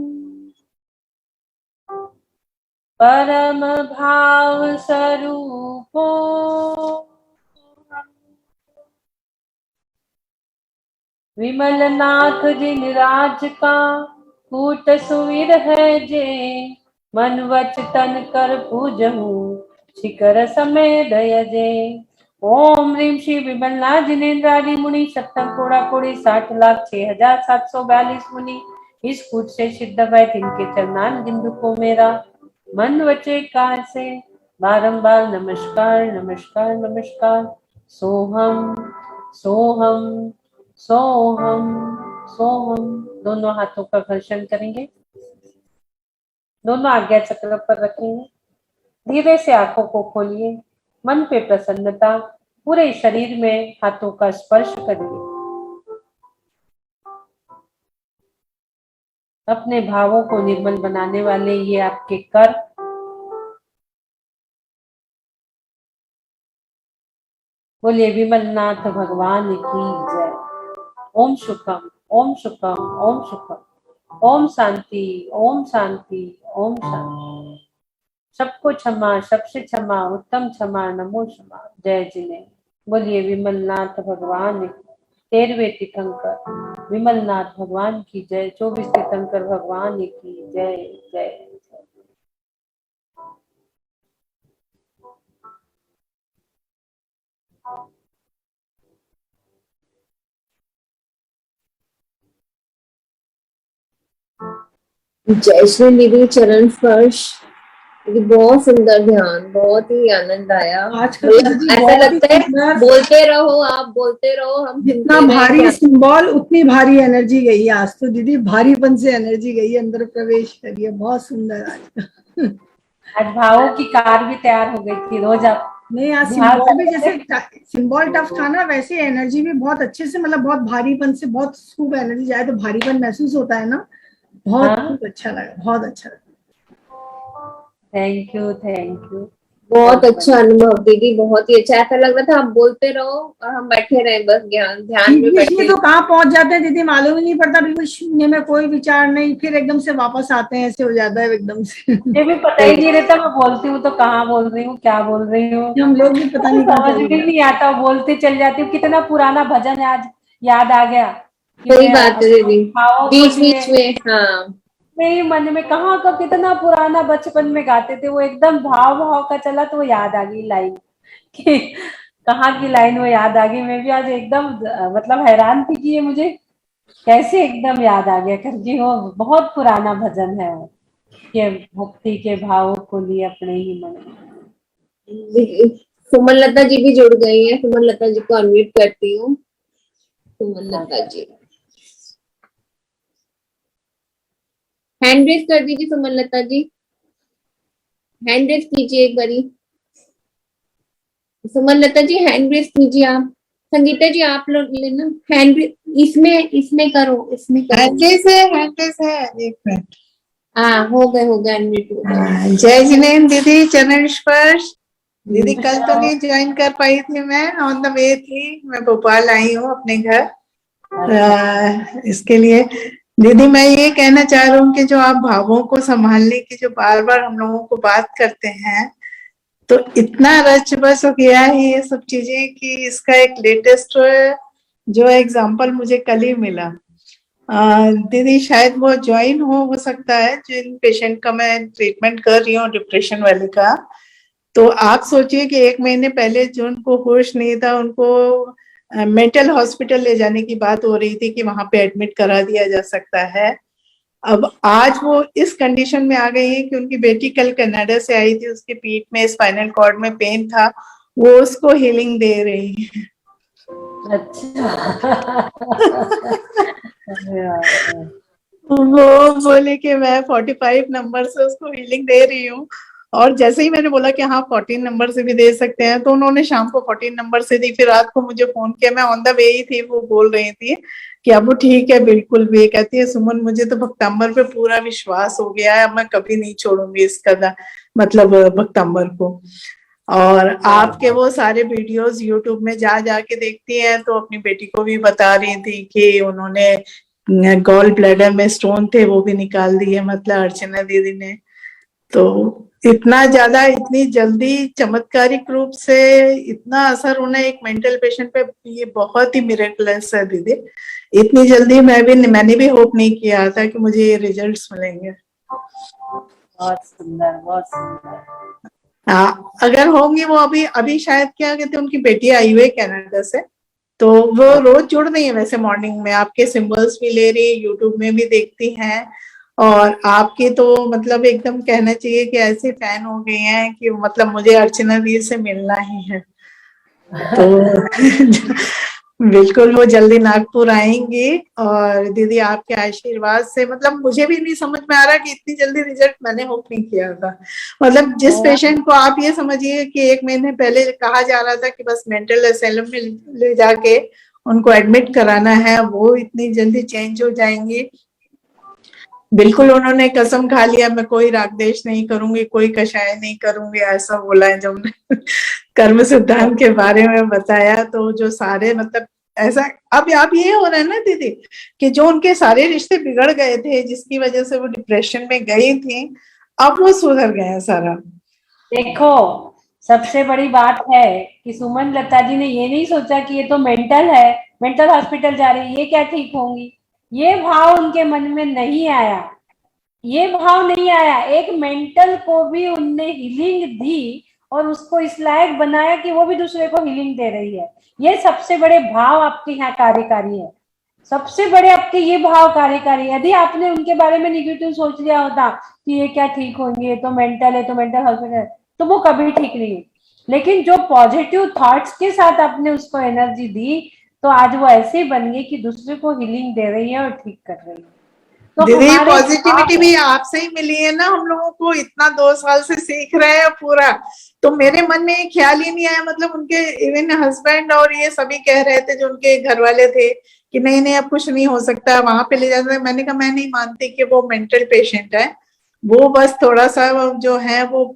परम भाव स्वरूपो हम। विमल नाथ जिन राज का कूट सुवीर है जे, मन वच तन कर पूजहु शिखर समय दय जे। ओम ह्रीम श्री विमल नाथ जिनेन्द्रादि मुनि सप्तम कोड़ा कोड़ी 60,06,742 मुनि इस कूट से सिद्ध भय तिनके चरणान बिंदु को मेरा मन वचे कार से बारंबार नमस्कार नमस्कार नमस्कार। सोहम सोहम सोहम सोहम। दोनों हाथों का घर्षण करेंगे, दोनों आज्ञा चक्र पर रखेंगे। धीरे से आंखों को खोलिए, मन पे प्रसन्नता, पूरे शरीर में हाथों का स्पर्श करिए। अपने भावों को निर्मल बनाने वाले ये आपके कर बोलिए विमलनाथ भगवान की जय। ओम सुखम ओम सुखम ओम सुखम। ओम शांति ओम शांति ओम शांति। सबको क्षमा, सबसे क्षमा, उत्तम क्षमा, नमो क्षमा, जय जिने। बोलिए विमलनाथ भगवान की 13वें तीर्थंकर विमलनाथ भगवान की जय। 24 तीर्थंकर भगवान की जय जय जय। जय श्री दीदी चरण स्पर्श। दीदी बहुत सुंदर ध्यान, बहुत ही आनंद आया। आजकल मतलब ऐसा लगता है बोलते रहो, आप बोलते रहो, हम जितना भारी सिंबल उतनी भारी एनर्जी गई है आज तो दीदी, भारीपन से एनर्जी गई है, अंदर प्रवेश करी है। बहुत सुंदर आज भावों की कार भी तैयार हो गई थी। रोज आप नहीं, आज सिंबल भी जैसे सिंबल टफ था ना, वैसे एनर्जी भी बहुत अच्छे से, मतलब बहुत भारीपन से, बहुत खूब एनर्जी जाए तो भारीपन महसूस होता है ना। बहुत अच्छा लगा, बहुत अच्छा लगा। Thank you thank you. बहुत अच्छा अनुभव दीदी, बहुत ही अच्छा। ऐसा लग रहा था आप बोलते रहो और हम बैठे रहे, बस ध्यान में बैठे। तो कहाँ पहुंच जाते हैं दीदी, मालूम ही नहीं पड़ता, बिल्कुल शून्य में, कोई विचार नहीं, फिर एकदम से वापस आते हैं, ऐसे हो जाता है एकदम से। मुझे भी पता ही नहीं रहता मैं बोलती हूँ तो कहाँ बोल रही हूँ, क्या बोल रही हूँ। हम लोग भी पता नहीं समझ भी नहीं आता, बोलते चल जाती हूँ। कितना पुराना भजन है, आज याद आ गया। सही बात है दीदी, बीच बीच में। हाँ, मेरे मन में कहाँ का कितना पुराना बचपन में गाते थे, वो एकदम भाव भाव का चला तो वो याद आ गई लाइन कि कहाँ की लाइन वो याद आ गई। मैं भी आज एकदम मतलब हैरान थी कि ये मुझे कैसे एकदम याद आ गया, करके वो बहुत पुराना भजन है वो कि भक्ति के भावों को लिए अपने ही मन में। सुमन लता जी भी जुड़ गई है। सुमन लता जी को अनम्यूट करती हूँ। सुमन लता जी हैंड रेज कर दीजिए। सुमन लता जी हैंड रेज कीजिए एक बारी। सुमन लता जी हैंड रेज कीजिए आप। संगीता जी आप लोग लेना हैंड रेज, इसमें करो, इसमें करो। हैंड रेज है। एक मिनट। हाँ, हो गए अनम्यूट हो गए। जय जिनेन्द्र दीदी, चरण स्पर्श। दीदी कल तो नहीं ज्वाइन कर पाई थी, मैं ऑन द वे थी, मैं भोपाल आई हूँ अपने घर। इसके लिए दीदी मैं ये कहना चाह रहा हूँ कि जो आप भावों को संभालने की जो बार बार हम लोगों को बात करते हैं, तो इतना रच बस हो गया है ये सब चीजें कि इसका एक लेटेस्ट जो एग्जाम्पल मुझे कल ही मिला। दीदी शायद वो ज्वाइन हो सकता है, जिन पेशेंट का मैं ट्रीटमेंट कर रही हूँ डिप्रेशन वाले का। तो आप सोचिए कि 1 महीने पहले जो उनको होश नहीं था, उनको मेंटल हॉस्पिटल ले जाने की बात हो रही थी कि वहां पे एडमिट करा दिया जा सकता है। अब आज वो इस कंडीशन में आ गई है कि उनकी बेटी कल कनाडा से आई थी, उसके पीठ में स्पाइनल कॉर्ड में पेन था, वो उसको हीलिंग दे रही है। अच्छा वो बोले कि मैं 45 नंबर से उसको हीलिंग दे रही हूँ। और जैसे ही मैंने बोला कि हाँ 14 नंबर से भी दे सकते हैं, तो उन्होंने शाम को 14 नंबर से दी। फिर रात को मुझे फोन किया, मैं ऑन द वे ही थी, वो बोल रही थी कि अब वो ठीक है बिल्कुल भी। कहती है सुमन मुझे तो भक्तम्बर पे पूरा विश्वास हो गया है, अब मैं कभी नहीं छोड़ूंगी इसका मतलब भक्तम्बर को। और आपके वो सारे वीडियोस यूट्यूब में जा जाके देखती हैं, तो अपनी बेटी को भी बता रही थी कि उन्होंने गॉल ब्लैडर में स्टोन थे वो भी निकाल दिए, मतलब अर्चना दीदी ने। तो इतना ज्यादा इतनी जल्दी चमत्कारिक रूप से इतना असर होना एक मेंटल पेशेंट पे, ये बहुत ही मिरेकलस है दीदी। इतनी जल्दी मैंने भी होप नहीं किया था कि मुझे ये रिजल्ट्स मिलेंगे। बहुत सुंदर, बहुत सुंदर। हाँ, अगर होंगी वो अभी अभी शायद क्या कहते हैं, उनकी बेटी आई हुई है कनाडा से, तो वो रोज जुड़ रही है वैसे, मॉर्निंग में आपके सिंबल्स भी ले रही है, यूट्यूब में भी देखती हैं। और आपके तो मतलब एकदम कहना चाहिए कि ऐसे फैन हो गई हैं कि मतलब मुझे अर्चना दी से मिलना ही है। तो बिल्कुल वो जल्दी नागपुर आएंगी। और दीदी आपके आशीर्वाद से मतलब मुझे भी नहीं समझ में आ रहा कि इतनी जल्दी रिजल्ट, मैंने होप नहीं किया था। मतलब जिस पेशेंट को आप ये समझिए कि 1 महीने पहले कहा जा रहा था कि बस मेंटल असाइलम में ले जाके उनको एडमिट कराना है, वो इतनी जल्दी चेंज हो जाएंगी। बिल्कुल उन्होंने कसम खा लिया, मैं कोई राग देश नहीं करूंगी, कोई कषाय नहीं करूंगी, ऐसा बोला है जब हमने कर्म सिद्धांत के बारे में बताया। तो जो सारे मतलब ऐसा अब ये हो रहा है ना दीदी, कि जो उनके सारे रिश्ते बिगड़ गए थे, जिसकी वजह से वो डिप्रेशन में गई थी, अब वो सुधर गए हैं सारा। देखो, सबसे बड़ी बात है कि सुमन लता जी ने ये नहीं सोचा कि ये तो मेंटल है, मेंटल हॉस्पिटल जा रही है, ये क्या ठीक होंगी। ये भाव उनके मन में नहीं आया, ये भाव नहीं आया। एक मेंटल को भी उनने हीलिंग दी और उसको इस लायक बनाया कि वो भी दूसरे को हीलिंग दे रही है। ये सबसे बड़े भाव आपके यहाँ कार्यकारी है, सबसे बड़े आपके ये भाव कार्यकारी। यदि आपने उनके बारे में निगेटिव सोच लिया होता कि ये क्या ठीक होंगे, ये तो मेंटल है, तो मेंटल हॉस्पिटल है, तो वो कभी ठीक नहीं है। लेकिन जो पॉजिटिव थॉट्स के साथ आपने उसको एनर्जी दी, तो आज वो ऐसे बन गई कि दूसरे को हीलिंग दे रही है और ठीक कर रही है। तो दीदी हमारे पॉजिटिविटी भी आपसे ही मिली है ना, हम लोगों को इतना 2 साल से सीख रहे हैं पूरा। तो मेरे मन में एक ख्याल ही नहीं आया, मतलब उनके इवन हस्बैंड और ये सभी कह रहे थे जो उनके घर वाले थे कि नहीं नहीं अब कुछ नहीं हो सकता, वहां पे ले जाते। मैंने कहा मैं नहीं मानती कि वो मेंटल पेशेंट है, वो बस थोड़ा सा जो है वो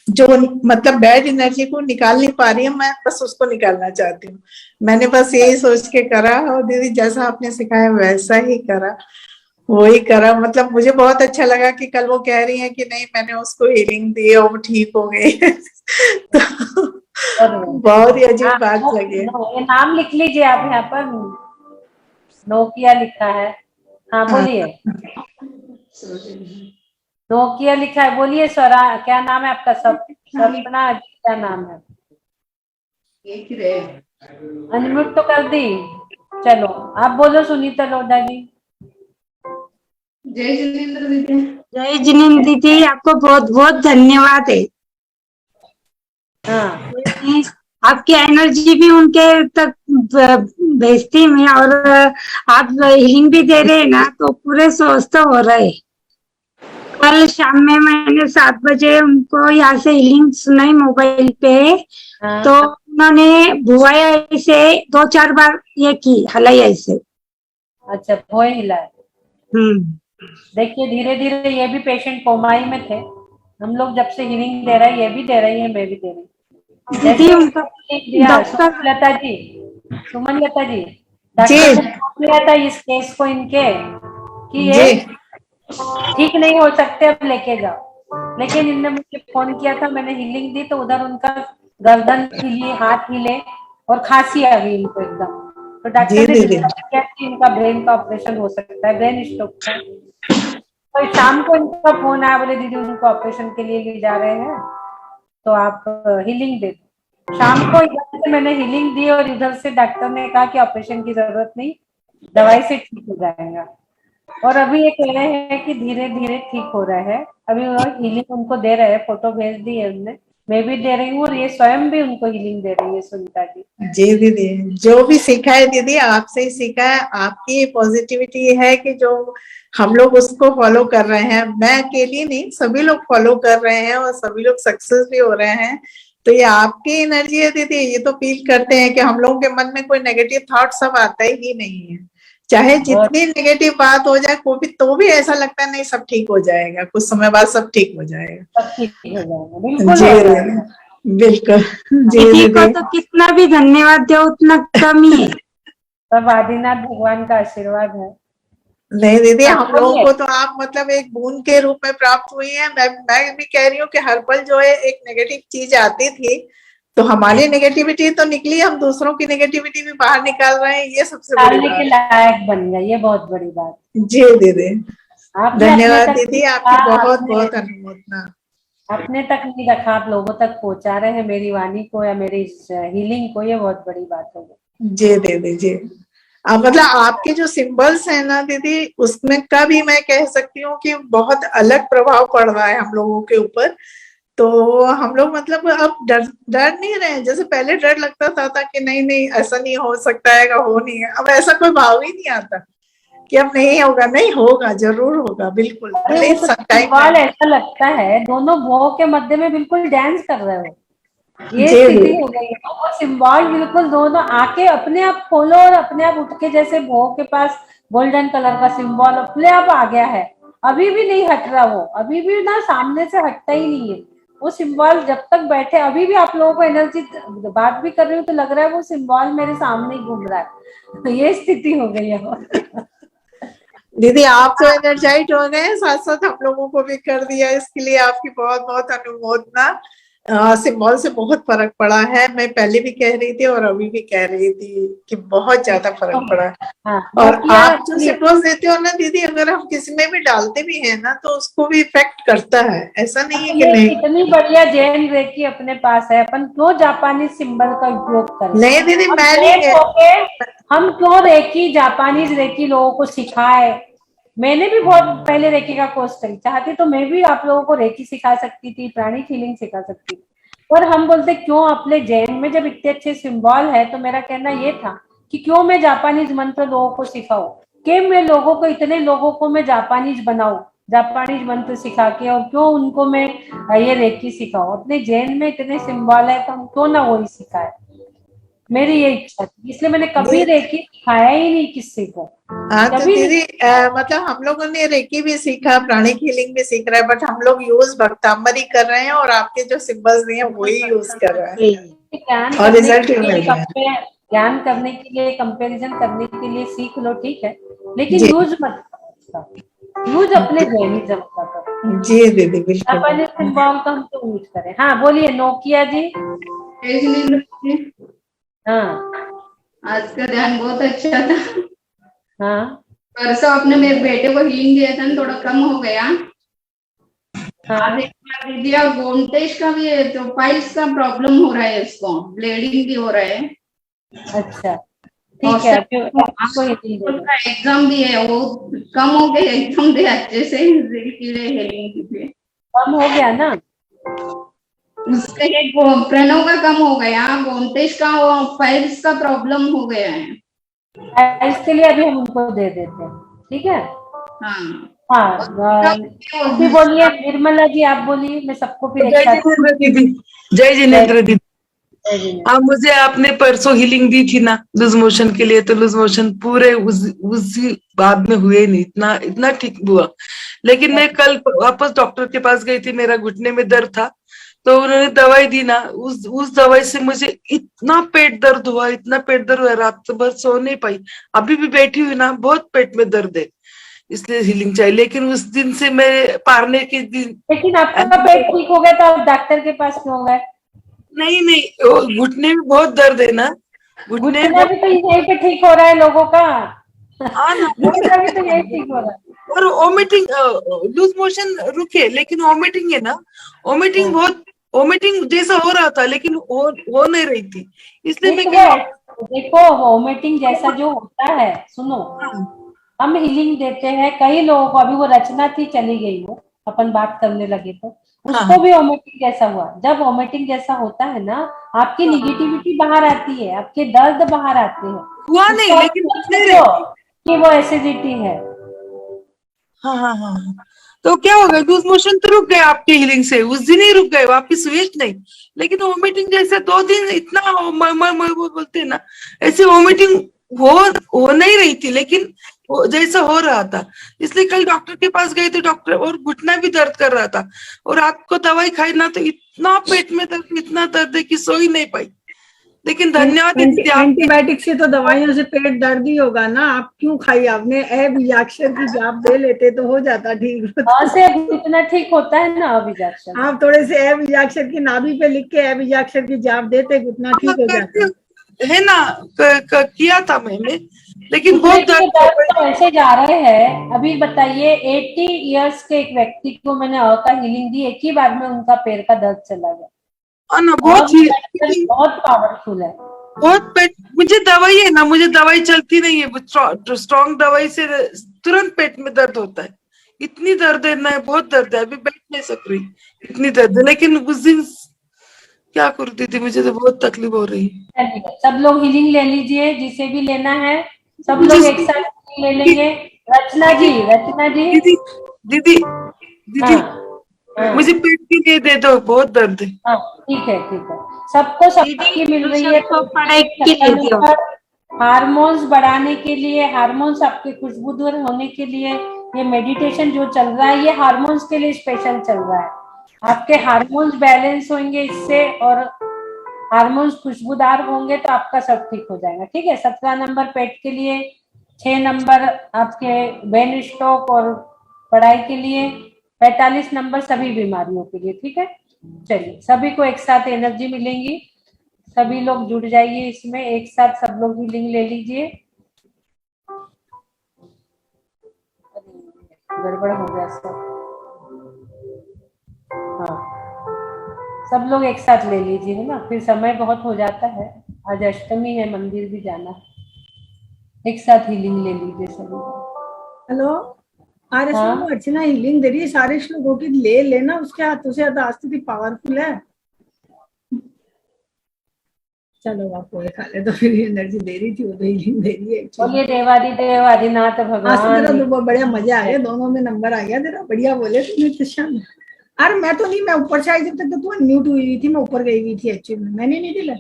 जो मतलब बैड एनर्जी को निकाल नहीं पा रही है, मैं बस उसको निकालना चाहती हूँ। मैंने बस यही सोच के करा, और दीदी जैसा आपने सिखाया वैसा ही करा, वही करा। मतलब मुझे बहुत अच्छा लगा कि कल वो कह रही हैं कि नहीं मैंने उसको हीलिंग दी और वो ठीक हो गई। तो बहुत ही अजीब बात लगी। ये नाम लिख लीजिए आप, यहाँ पर नोकिया लिखा है। हाँ बोलिए, नोकिया लिखा है, बोलिए स्वरा, क्या नाम है आपका? सब सपना, क्या नाम है? अनम्यूट तो कर दी। चलो आप बोलो सुनीता लोढ़ा जी। जय जिनेन्द्र दीदी। जय जिनेन्द्र दीदी, आपको बहुत बहुत धन्यवाद है। हाँ, आपकी एनर्जी भी उनके तक भेजती मैं, और आप हीलिंग भी दे रहे हैं ना, तो पूरे स्वस्थ हो रहे। कल शाम में मैंने 7 बजे उनको यहाँ से हीलिंग सुनाई मोबाइल पे। हाँ, तो उन्होंने भुआई ऐसे 2-4 बार ये की, हलाई ऐसे। अच्छा भोए हिला है। देखिए धीरे धीरे ये भी पेशेंट कोमाई में थे, हम लोग जब से हीलिंग दे रहे हैं, ये भी दे रही है, मैं भी दे रही हूँ। दीदी उनका सुमन लता जी, सुमन लता जी, डॉक्टर ने बोल दिया था इस केस को इनके कि ये ठीक नहीं हो सकते, अब लेके जाओ। लेकिन इनने मुझे फोन किया था, मैंने हीलिंग दी, तो उधर उनका गर्दन हिली, हाथ हिले और खांसी आ गई इनको एकदम। तो डॉक्टर ने डिसाइड किया कि इनका ब्रेन का ऑपरेशन हो सकता है, ब्रेन स्ट्रोक है। तो शाम को इनका फोन आया, बोले दीदी उनको ऑपरेशन के लिए ले जा रहे हैं, तो आप हीलिंग दे दो। शाम को इधर से मैंने हीलिंग दी और इधर से डॉक्टर ने कहा कि ऑपरेशन की जरूरत नहीं, दवाई से ठीक हो जाएगा। और अभी ये कह रहे हैं कि धीरे धीरे ठीक हो रहा है। अभी वो हीलिंग उनको दे रहे हैं, फोटो भेज दी है उनने, मैं भी दे रही हूँ और ये स्वयं भी उनको हीलिंग दे रही है सुनीता जी। जी दीदी, जो भी सीखा है दीदी आपसे ही सीखा है। आपकी पॉजिटिविटी है कि जो हम लोग उसको फॉलो कर रहे हैं। मैं अकेली नहीं, सभी लोग फॉलो कर रहे हैं और सभी लोग सक्सेस भी हो रहे हैं। तो ये आपकी एनर्जी है दीदी, ये तो फील करते हैं कि हम लोगों के मन में कोई नेगेटिव थॉट सब आता ही नहीं है। चाहे जितनी नेगेटिव बात हो जाए कोई भी, तो भी ऐसा लगता है नहीं सब ठीक हो जाएगा, कुछ समय बाद सब ठीक हो जाएगा। सब ठीक हो जाएगा, बिल्कुल जी हो जाएगा। बिल्कुल। जी दीदी को दीदी, तो कितना भी धन्यवाद दो उतना कम ही है। सब आदिनाथ भगवान का आशीर्वाद है। नहीं दीदी, हाँ, हम लोगों बोलिए। को तो आप मतलब एक बूंद के रूप में प्राप्त हुई है। मैं भी कह रही हूँ कि हर पल जो है एक नेगेटिव चीज आती थी, तो हमारी नेगेटिविटी तो निकली, हम दूसरों की नेगेटिविटी भी बाहर निकाल रहे हैं, ये सबसे बड़ी डालने के बात। लायक बन गया, ये बहुत बड़ी बात। जी दीदी, आपने अपने धन्यवाद तक दीदी, रखा, आपकी बहुत आपने बहुत अनुमोदना। अपने तक नहीं रखा, आप लोगों तक पहुंचा रहे हैं मेरी वाणी को या मेरी हीलिंग को, ये बहुत बड़ी बात है। जी दीदी जी, मतलब आपके जो सिंबल्स हैं ना दीदी, उसमें का भी मैं कह सकती हूँ कि बहुत अलग प्रभाव पड़ रहा है हम लोगों के ऊपर। तो हम लोग मतलब अब डर डर नहीं रहे हैं। जैसे पहले डर लगता था कि नहीं नहीं ऐसा नहीं हो सकता है, हो नहीं है, अब ऐसा कोई भाव ही नहीं आता कि अब नहीं होगा। नहीं होगा, जरूर होगा, बिल्कुल, अरे भले वो ही तो टाइम सिंबल लगे। ऐसा लगता है दोनों भोग के मध्य में बिल्कुल डांस कर रहे हो, ये जी स्थिति जी हो गई है। वो सिंबल बिल्कुल दोनों आके अपने आप खोलो और अपने आप उठ के, जैसे भोग के पास गोल्डन कलर का सिंबल अपने आप आ गया है, अभी भी नहीं हट रहा वो, अभी भी ना सामने से हटता ही नहीं है वो सिंबल जब तक बैठे। अभी भी आप लोगों को एनर्जी, बात भी कर रही हूँ तो लग रहा है वो सिंबल मेरे सामने ही घूम रहा है। तो ये स्थिति हो गई है। दीदी, आप तो एनर्जाइज हो गए, साथ साथ हम लोगों को भी कर दिया, इसके लिए आपकी बहुत बहुत अनुमोदना। सिंबल से बहुत फर्क पड़ा है, मैं पहले भी कह रही थी और अभी भी कह रही थी कि बहुत ज्यादा फर्क पड़ा है। हाँ, और नोकिया आप जो सिंबल्स देते हो ना दीदी, अगर हम किसी में भी डालते भी हैं ना तो उसको भी इफेक्ट करता है, ऐसा नहीं है कि ये नहीं। इतनी बढ़िया जैन रेकी अपने पास है, अपन क्यों जापानीज सिंबल का उपयोग करें? नहीं दीदी, हम मैं जैन नहीं। होके हम क्यों रेकी, जापानीज रेकी लोगों को सिखाए? मैंने भी बहुत पहले रेकी का कोर्स करी, चाहती तो मैं भी आप लोगों को रेकी सिखा सकती थी, प्राणी फीलिंग सिखा सकती थी, पर हम बोलते क्यों अपने जैन में जब इतने अच्छे सिंबल है, तो मेरा कहना ये था कि क्यों मैं जापानीज मंत्र लोगों को सिखाऊं, कि मैं लोगों को, इतने लोगों को मैं जापानीज बनाऊं, जापानीज मंत्र सिखा के, और क्यों उनको मैं ये रेकी सिखाऊं? अपने जैन में इतने सिंबल है तो हम क्यों ना वही सिखाए, मेरी ये इच्छा थी, इसलिए मैंने कभी रेकी सिखाया ही नहीं किसी को, हाँ तो कभी नहीं। दीदी, मतलब हम लोगों ने रेकी भी सीखा, प्राणिक हीलिंग भी सीख रहे हैं, बट हम लोग यूज भक्तांबरी कर रहे हैं और आपके जो सिंबल्स दिए हैं वही यूज कर रहे हैं ज्ञान और करने रिजल्ट के भी लिए मिल रहा है। ज्ञान करने के लिए, कंपैरिजन करने के लिए सीख लो, ठीक है, लेकिन जी यूज मत करो, यूज अपने जैनिज्म का करो, जी दीदी, बिल्कुल। अपने सिंबल का हम तो यूज करें। हाँ बोलिए नोकिया जी। जय जिनेंद्र जी, हाँ आज का ध्यान बहुत अच्छा था। हाँ परसों आपने मेरे बेटे को हीलिंग दिया था ना, थोड़ा कम हो गया। हाँ, आज एक बार दीजिए। और गोमटेश का भी है, तो पाइल्स का प्रॉब्लम हो रहा है, उसको ब्लीडिंग भी हो रहा है। अच्छा ठीक है, आपको ये चीज दे उसका एग्जाम भी है, वो कम हो गए, एग्जाम दे अच्छे से, हीलिंग के। कम हो गया ना? उसका एक प्रणव का कम हो गया, गोमटेश का वो फाइल्स का प्रॉब्लम हो गया है। इसके लिए अभी हम उनको दे देते हैं, ठीक है। हाँ हाँ अभी बोलिए निर्मला जी, आप बोलिए, मैं सबको फिर एक जय साथ। जिनेंद्र दीदी, जय जिनेंद्र दीदी। जय जिनेंद्र। हाँ, मुझे आपने परसों हीलिंग दी थी ना लूज मोशन के लिए, तो लूज मोशन पूरे उसी बाद में हुए नहीं, इतना इतना ठीक हुआ। लेकिन मैं कल वापस डॉक्टर के पास गई थी, मेरा घुटने में दर्द था, तो उन्होंने दवाई दी ना, उस दवाई से मुझे इतना पेट दर्द हुआ, इतना पेट दर्द हुआ, रात भर सो नहीं पाई। अभी भी बैठी हुई ना, बहुत पेट में दर्द है, इसलिए हीलिंग चाहिए। लेकिन उस दिन से मैं पारने के दिन, लेकिन आपका पेट ठीक हो गया तो आप डॉक्टर के पास क्यों गए? नहीं नहीं, वो घुटने में बहुत दर्द है ना, घुटने घुटना भी तो यहीं पे ठीक हो रहा है लोगों का। हाँ ना, घुटना भी तो यही ठीक हो रहा है। और वोमिटिंग, लूज मोशन रुके, लेकिन वोमिटिंग है ना, वोमिटिंग बहुत, वोमिटिंग जैसा हो रहा था, लेकिन हो नहीं रही थी, इसलिए नहीं मैं तो कहीं। वो देखो, वोमिटिंग जैसा जो होता है, सुनो, हम हीलिंग देते हैं कई लोगों को, अभी वो रचना थी चली गई वो, अपन बात करने लगे तो हाँ। उसको भी वोमिटिंग जैसा हुआ। जब वोमिटिंग जैसा होता है ना, आपकी निगेटिविटी बाहर आती है, आपके दर्द बाहर आते हैं। हुआ नहीं, उसको आप लेकिन सोच नहीं लो रहती। कि वो एसिडिटी है। हाँ हाँ हाँ हाँ। तो क्या होगा, लूज मोशन तो रुक गए आपकी हीलिंग से, उस दिन ही रुक गए, वापिस हुए नहीं। लेकिन वोमिटिंग जैसे 2 दिन इतना वो बोलते हैं ना, ऐसे वोमिटिंग हो नहीं रही थी, लेकिन वो जैसा हो रहा था। इसलिए कल डॉक्टर के पास गए थे, डॉक्टर और घुटना भी दर्द कर रहा था, और रात को दवाई खाई ना तो इतना पेट में दर्द, इतना दर्द है कि सो ही नहीं पाई। लेकिन धन्यवाद है दीदी आपके। एंटीबायोटिक से तो दवाइयों से पेट दर्द ही होगा ना, आप क्यों खाई आपने? ए बीजाक्षर की जाप दे लेते तो हो जाता ठीक। से इतना ठीक होता है ना अभिजाक्षर। आप थोड़े से ए बीजाक्षर की नाभि पे लिख के ए बीजाक्षर की जाप देते, घुटना ठीक हो जाता है ना, किया था मैंने, लेकिन बहुत घुटने के दर्द दर्द तो ऐसे जा रहे हैं। अभी बताइए 80 इयर्स के एक व्यक्ति को मैंने का हीलिंग दी, एक ही बार में उनका पैर का दर्द चला गया। ना, बहुत ही बहुत पावरफुल है। बहुत पेट, मुझे दवाई है ना, मुझे दवाई चलती नहीं है, स्ट्रॉन्ग दवाई से तुरंत पेट में दर्द होता है। इतनी दर्द है ना, बहुत दर्द है, अभी बैठ नहीं सक रही, इतनी दर्द है। लेकिन उस दिन क्या करती थी, मुझे तो बहुत तकलीफ हो रही। चलिए सब लोग हीलिंग ले लीजिए, जिसे भी लेना है सब लोग एक साथ healing ले लेंगे। रचना जी, रचना जी। दीदी दीदी दीदी, हाँ मुझे पेट के लिए दे दो, बहुत दर्द है। हाँ, ठीक है ठीक है। सबको सबकी मिल रही है। सबको पढ़ाई के लिए दियो। हार्मोन्स बढ़ाने के लिए, हार्मोन्स आपके खुशबूदार होने के लिए ये मेडिटेशन जो चल रहा है, ये हार्मोन्स के लिए स्पेशल चल रहा है। आपके हार्मोन्स बैलेंस होंगे इससे, और हार्मोन्स खुशबूदार होंगे तो आपका सब ठीक हो जाएगा। ठीक है। 17 नंबर पेट के लिए, 6 नंबर आपके ब्रेन स्ट्रोक और पढ़ाई के लिए, 45 नंबर सभी बीमारियों के लिए। ठीक है। चलिए सभी को एक साथ एनर्जी मिलेंगी, सभी लोग जुड़ जाइए इसमें, एक साथ सब लोग हीलिंग ले लीजिए। गड़बड़ हो गया सब। हाँ, सब लोग एक साथ ले लीजिए, है ना, फिर समय बहुत हो जाता है। आज अष्टमी है, मंदिर भी जाना है। एक साथ हीलिंग ले लीजिए सभी। हेलो आर हाँ अर्चना हीलिंग दे रही है सारे श्लोकों की, ले लेना, उसके हाथों से अदास्तिति पावरफुल है। चलो आप पोहे खा ले, तो फिर एनर्जी दे रही थी, वो तो हीलिंग दे रही है। बोलिए देवादिदेव आदिनाथ आज तो भगवान। तेरा तो बढ़िया मजा आ गया, दोनों में नंबर आ गया तेरा, बढ़िया बोले तुमने कृष्ण। अरे मैं तो नहीं, मैं ऊपर से आई जब तक तो तू म्यूट हुई थी, मैं ऊपर गई हुई थी एक्चुअली में, मैंने नहीं दिला।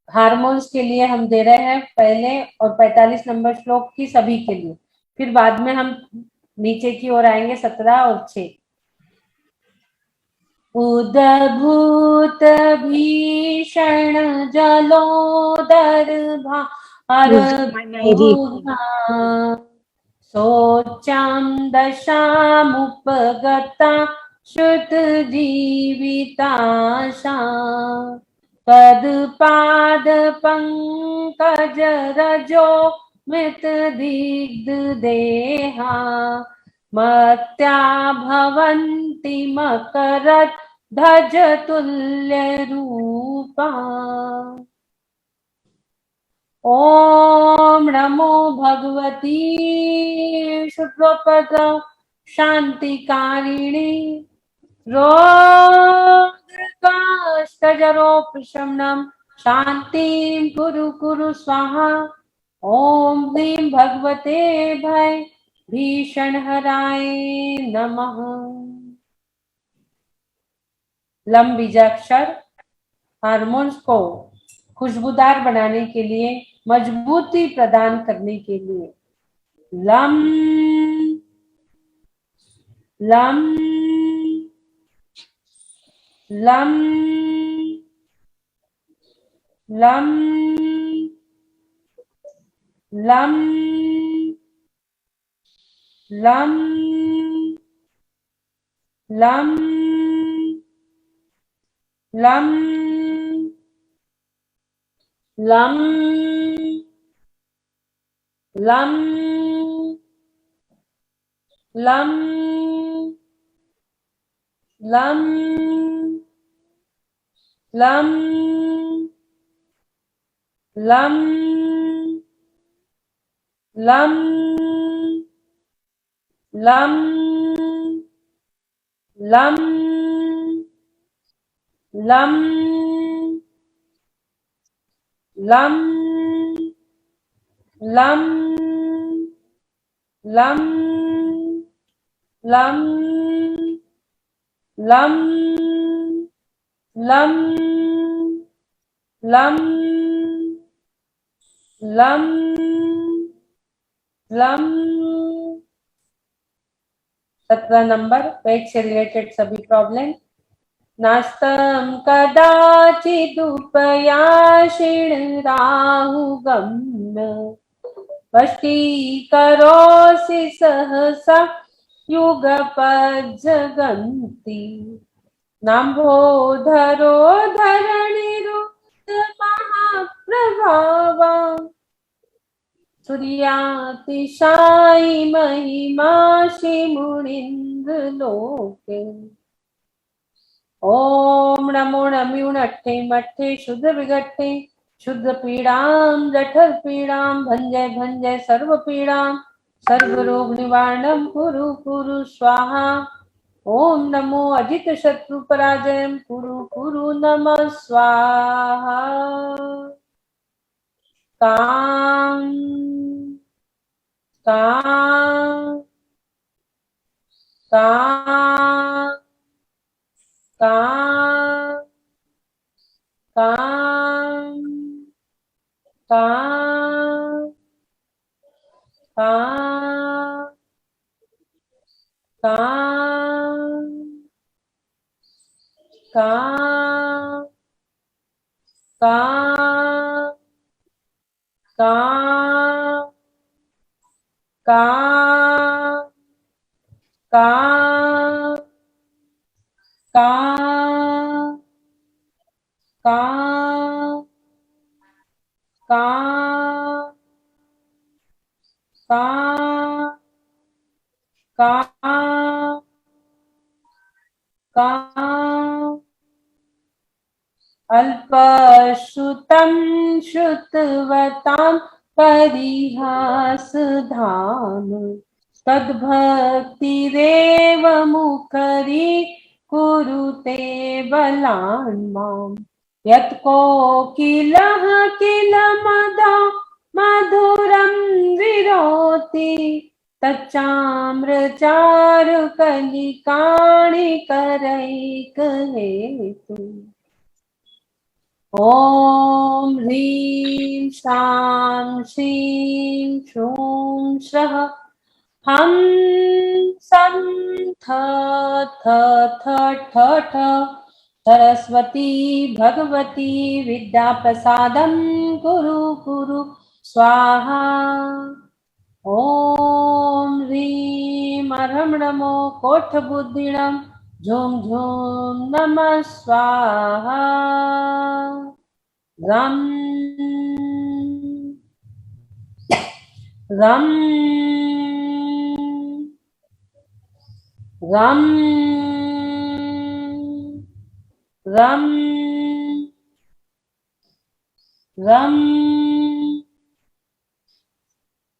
हार्मोन्स के लिए हम दे रहे हैं पहले, और 45 नंबर श्लोक की सभी के लिए, फिर बाद में हम नीचे की ओर आएंगे 17 और 6। उद्भूत भीषण जलोदर भार शोचां दशामुपगता श्रुत जीविताशा तत्पाद पंकज रजो मृत दिग्ध देहा मत्या भवन्ति मकरत् ध्वज तुल्य रूपा। ओम नमो भगवती शुद्धपद शांतिकारिणी रोगकाष्ठजरोपशमनं शांतिं कुरु कुरु स्वाहा। ओम ह्रीं भगवते भय भीषण हराय नमः। लम बीजाक्षर हार्मोन्स को खुशबूदार बनाने के लिए, मजबूती प्रदान करने के लिए, lump lump lump lump lump lump lump lump lump lump lump lump lump lump लं लं लं लं लं लं लं लं लं लं लं लं लं 17 नंबर पेट से रिलेटेड सभी प्रॉब्लम। नास्तं कदाचिदुपयाशिण राहुगम्य वशीकरोऽसि सहसा युगपज्जगन्ति नाम्भोधरो धरणिरुद्धमहाप्रभावा सूर्यातिशायि महिमासि मुनीन्द्रलोके। ओम नमो नम्यूनट्ठे मट्ठे शुद्ध विगट्ठे शुद्ध पीड़ां जठर पीड़ां भंजय भंजय सर्व पीड़ां सर्व रोग निवारणं कुरु कुरु स्वाहा। ओम नमो अजित शत्रु पराजयं कुरु कुरु नमः स्वाहा। काम काम काम काम काम काम काम काम काम काम काम काम काम काम काम काम काम काम अल्पश्रुतं श्रुतवतां परिहासधाम तद्भक्तिरेव मुखरी कुरुते बलान् माम् यत्कोकिलः किल मदा मधुरं विरोति तच्चाम्रचारुकलिकाणि करैकहेतु। ॐ ह्रीं शां श्रीं श्रूं श्रः हं सं थ थ थ ठ ठ सरस्वती भगवती विद्याप्रसादं कुरु कुरु स्वाहा। ॐ ह्रीं अर्हं नमो कोठबुद्धिणं झूम झूम नमः स्वाहा। रम रम रम रम रम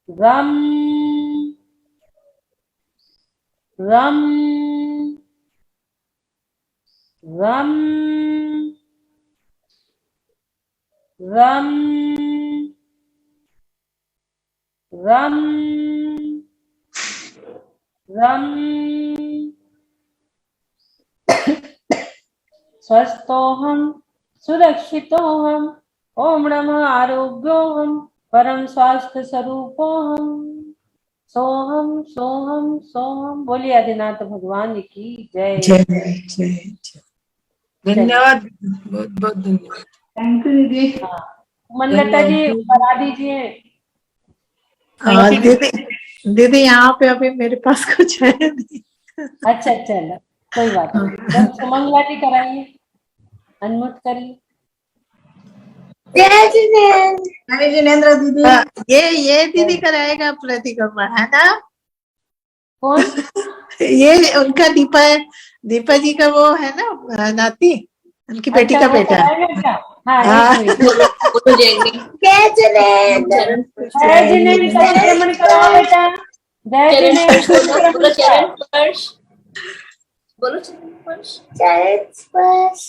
रम रम रम रम रम रम स्वस्थोहम सुरक्षितोहम ओम नमः आरोग्योहम परम स्वास्थ्य स्वरूपोहम सोहम सोहम सोहम। बोलिए आदिनाथ भगवान की जय। जय जय जय। धन्यवाद, बहुत बहुत धन्यवाद। थैंक यू दीदी। मनलता जी बता दीजिए। दीदी दीदी यहाँ पे अभी मेरे पास कुछ है नहीं। अच्छा चलो कोई बात नहीं। जब सुमंगला जी कराइए, अनम्यूट करिए। जय जिनेन्द्र दीदी। ये दीदी कराएगा प्रतिक्रमा, है ना? कौन? ये उनका दीपा जी का वो है ना नाती, उनकी बेटी का बेटा। हाँ हाँ। एक मिनट। बोलो जय जय जिनेंद्र। जय जिनेंद्र का संक्रमण कराओ बेटा। जय चरण जिनेंद्र स्पर्श बोलो, बोलो चरण कराओ। स्पर्श, बोलो चरण स्पर्श। चरण स्पर्श।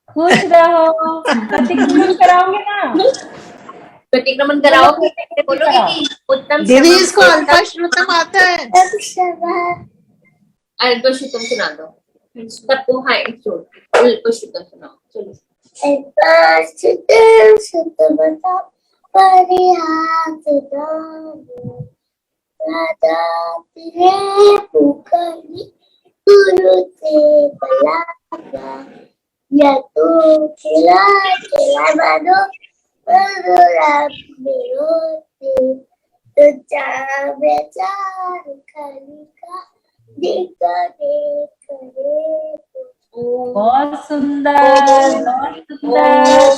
खुश रहो। प्रतिक्रमण कराओगे ना? प्रतिक्रमण कराओगे, बोलो दीदी। उत्तम दीदी समम इसको श्रोतम। अल्पश्रुतम आता है। अल्पश्रुतम सुना दो सबको। हाँ अल्पश्रुतम सुनाओ चलो। अल्पश्रुतम श्रुतमता परिहासितानि राजा तेरे पुकारी गुरु से बलागा या तो खिला खिला मानो मेरोते तो चार बेचार कलिका दिखा दे करे। बहुत सुंदर, बहुत सुंदर।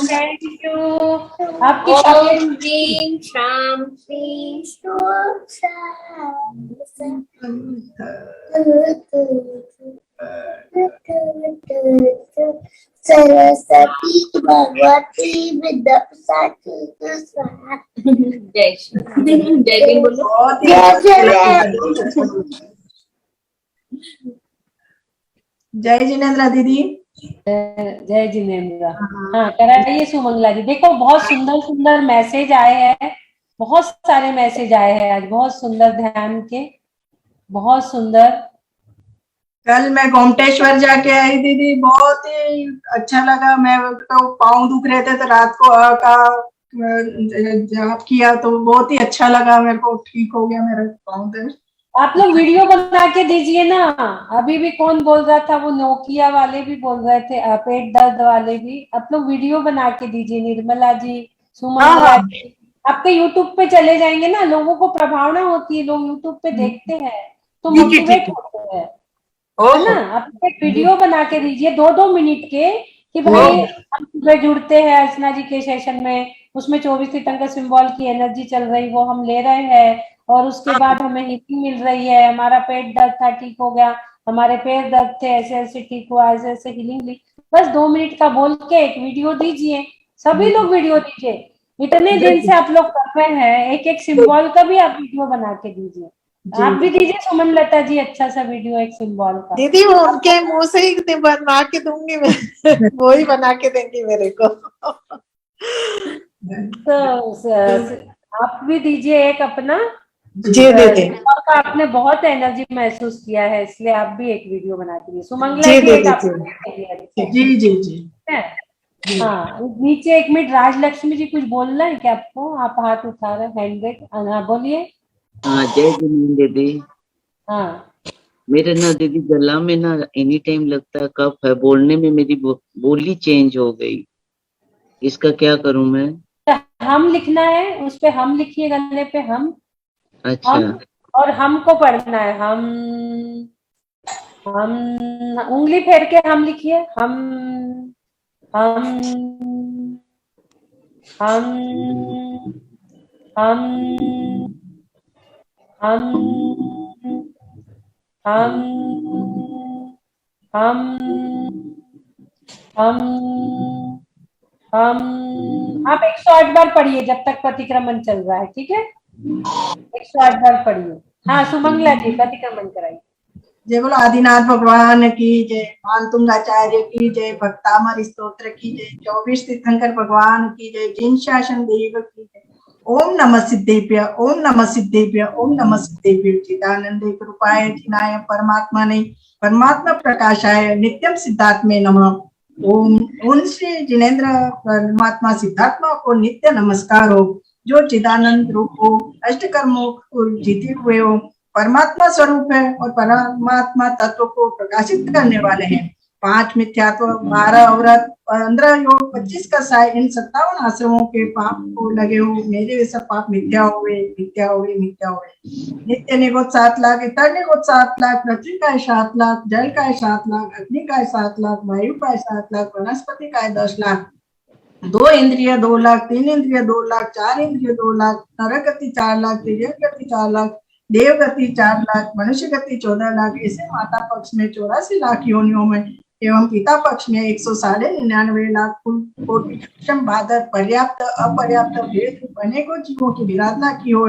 Thank you. आपकी तबीयत ओम ह्रीं श्राम श्रीं सरस्वती भगवती विद्या प्रसादी स्वाहा। जय श्री जय भीम बोलो। जय जिनेंद्र दीदी। जय जिनेंद्र। हाँ कराइए सुमंगला जी। देखो बहुत सुंदर सुंदर मैसेज आए हैं, बहुत सारे मैसेज आए हैं आज, बहुत सुंदर ध्यान के, बहुत सुंदर। कल मैं गोमटेश्वर जाके आई दीदी, बहुत ही अच्छा लगा। मैं तो पाँव दुख रहे थे तो रात को का जाप किया तो बहुत ही अच्छा लगा मेरे को, ठीक हो गया मेरा पाँव दर्द। आप लोग वीडियो बना के दीजिए ना। अभी भी कौन बोल रहा था, वो नोकिया वाले भी बोल रहे थे, पेट दर्द वाले भी। आप लोग वीडियो बना के दीजिए, निर्मला जी, सुमंगला जी। आपके यूट्यूब पे चले जाएंगे ना, लोगों को प्रभावना होती है, लोग यूट्यूब पे देखते हैं तो मोटिवेट होते हैं, है ना। आप एक वीडियो बना के दीजिए 2-2 मिनट के, कि भाई हम सुबह जुड़ते हैं अर्चना जी के सेशन में, उसमें 24 तीर्थंकर सिंबल की एनर्जी चल रही, वो हम ले रहे हैं, और उसके बाद हमें हीलिंग मिल रही है। हमारा पेट दर्द था, ठीक हो गया, हमारे पैर दर्द थे, ऐसे ऐसे ठीक हुआ, ऐसे ऐसे हीलिंग ली। बस 2 मिनट का बोल के एक वीडियो दीजिए, सभी लोग वीडियो दीजिए। इतने दिन से आप लोग कर रहे हैं, एक एक सिंबल का भी आप वीडियो बना के दीजिए। आप भी दीजिए सुमन लता जी, अच्छा सा वीडियो एक सिंबल का। दीदी वो उनके मुंह से ही बना के दूंगी मैं, वो ही बना के देंगी मेरे को। तो आप भी दीजिए एक अपना। जी दीदी। आपने बहुत एनर्जी महसूस किया है, इसलिए आप भी एक वीडियो बना दीजिए। सुमंगला जी जी दीदी, एक आप जी जी जी। हाँ नीचे 1 मिनट, राजलक्ष्मी जी कुछ बोलना है क्या आपको? आप हाथ उठा रहे, हैंड रेज। हाँ बोलिए। हाँ जय जिनेंद्र दीदी। हाँ मेरे ना दीदी गला में ना एनी टाइम लगता है कफ है, बोलने में मेरी बोली चेंज हो गई, इसका क्या करूं मैं? हम लिखना है, उस पे हम लिखिए, गले पे हम। अच्छा। हम, और हमको पढ़ना है। हम उंगली फेर के हम लिखिए। हम हम हम हम हम हम हम हम आप 108 बार पढ़िए जब तक प्रतिक्रमण चल रहा है, ठीक है? 108 बार पढ़िए। हाँ सुमंगला जी प्रतिक्रमण कराइए। जय बोलो आदिनाथ भगवान की जय, मानतुंगाचार्य की जय, भक्तामर स्तोत्र की जय, 24 तीर्थंकर भगवान की जय, जिन शासन देव की जय। ओम नमः सिद्धेभ्य, ओम नमः सिद्धेभ्य, ओम नमः सिद्धेभ्य। चिदानंदे कृपाय जिनाय परमात्मने परमात्मा प्रकाशाय नित्यम सिद्धात्मे नमः। ओम श्री जिनेंद्र परमात्मा सिद्धात्मा को नित्य नमस्कार हो, जो चिदानंद रूप हो, अष्टकर्मों को जीते हुए हो, परमात्मा स्वरूप है और परमात्मा तत्व को प्रकाशित करने वाले हैं। 5 मिथ्यात्व, 12 अवरत, 15 योग, 25 का साय, इन 57 आश्रमों के पाप को लगे हो, मेरे वे सब पाप मिथ्या हुए, मिथ्या हुए, मिथ्या हुए। नित्य निगोत 7 लाख, इतर निगोत 7 लाख, पृथ्वी का है 7 लाख, जल का है 7 लाख, अग्नि का है 7 लाख, वायु का है 7 लाख, वनस्पति का है 10 लाख, 2 इंद्रिय 2 लाख, 3 इंद्रिय 2 लाख, 4 इंद्रिय 2 लाख, नरक गति 4 लाख, तिर्यक गति 4 लाख, देव गति 4 लाख, मनुष्य गति 14 लाख। ऐसे माता पक्ष में 84 लाख योनियों में एवं पिता पक्ष में 199 कोटि सूक्ष्म बाधक पर्याप्त अपर्याप्त भेद अनेकों जीवों की विराधना की हो।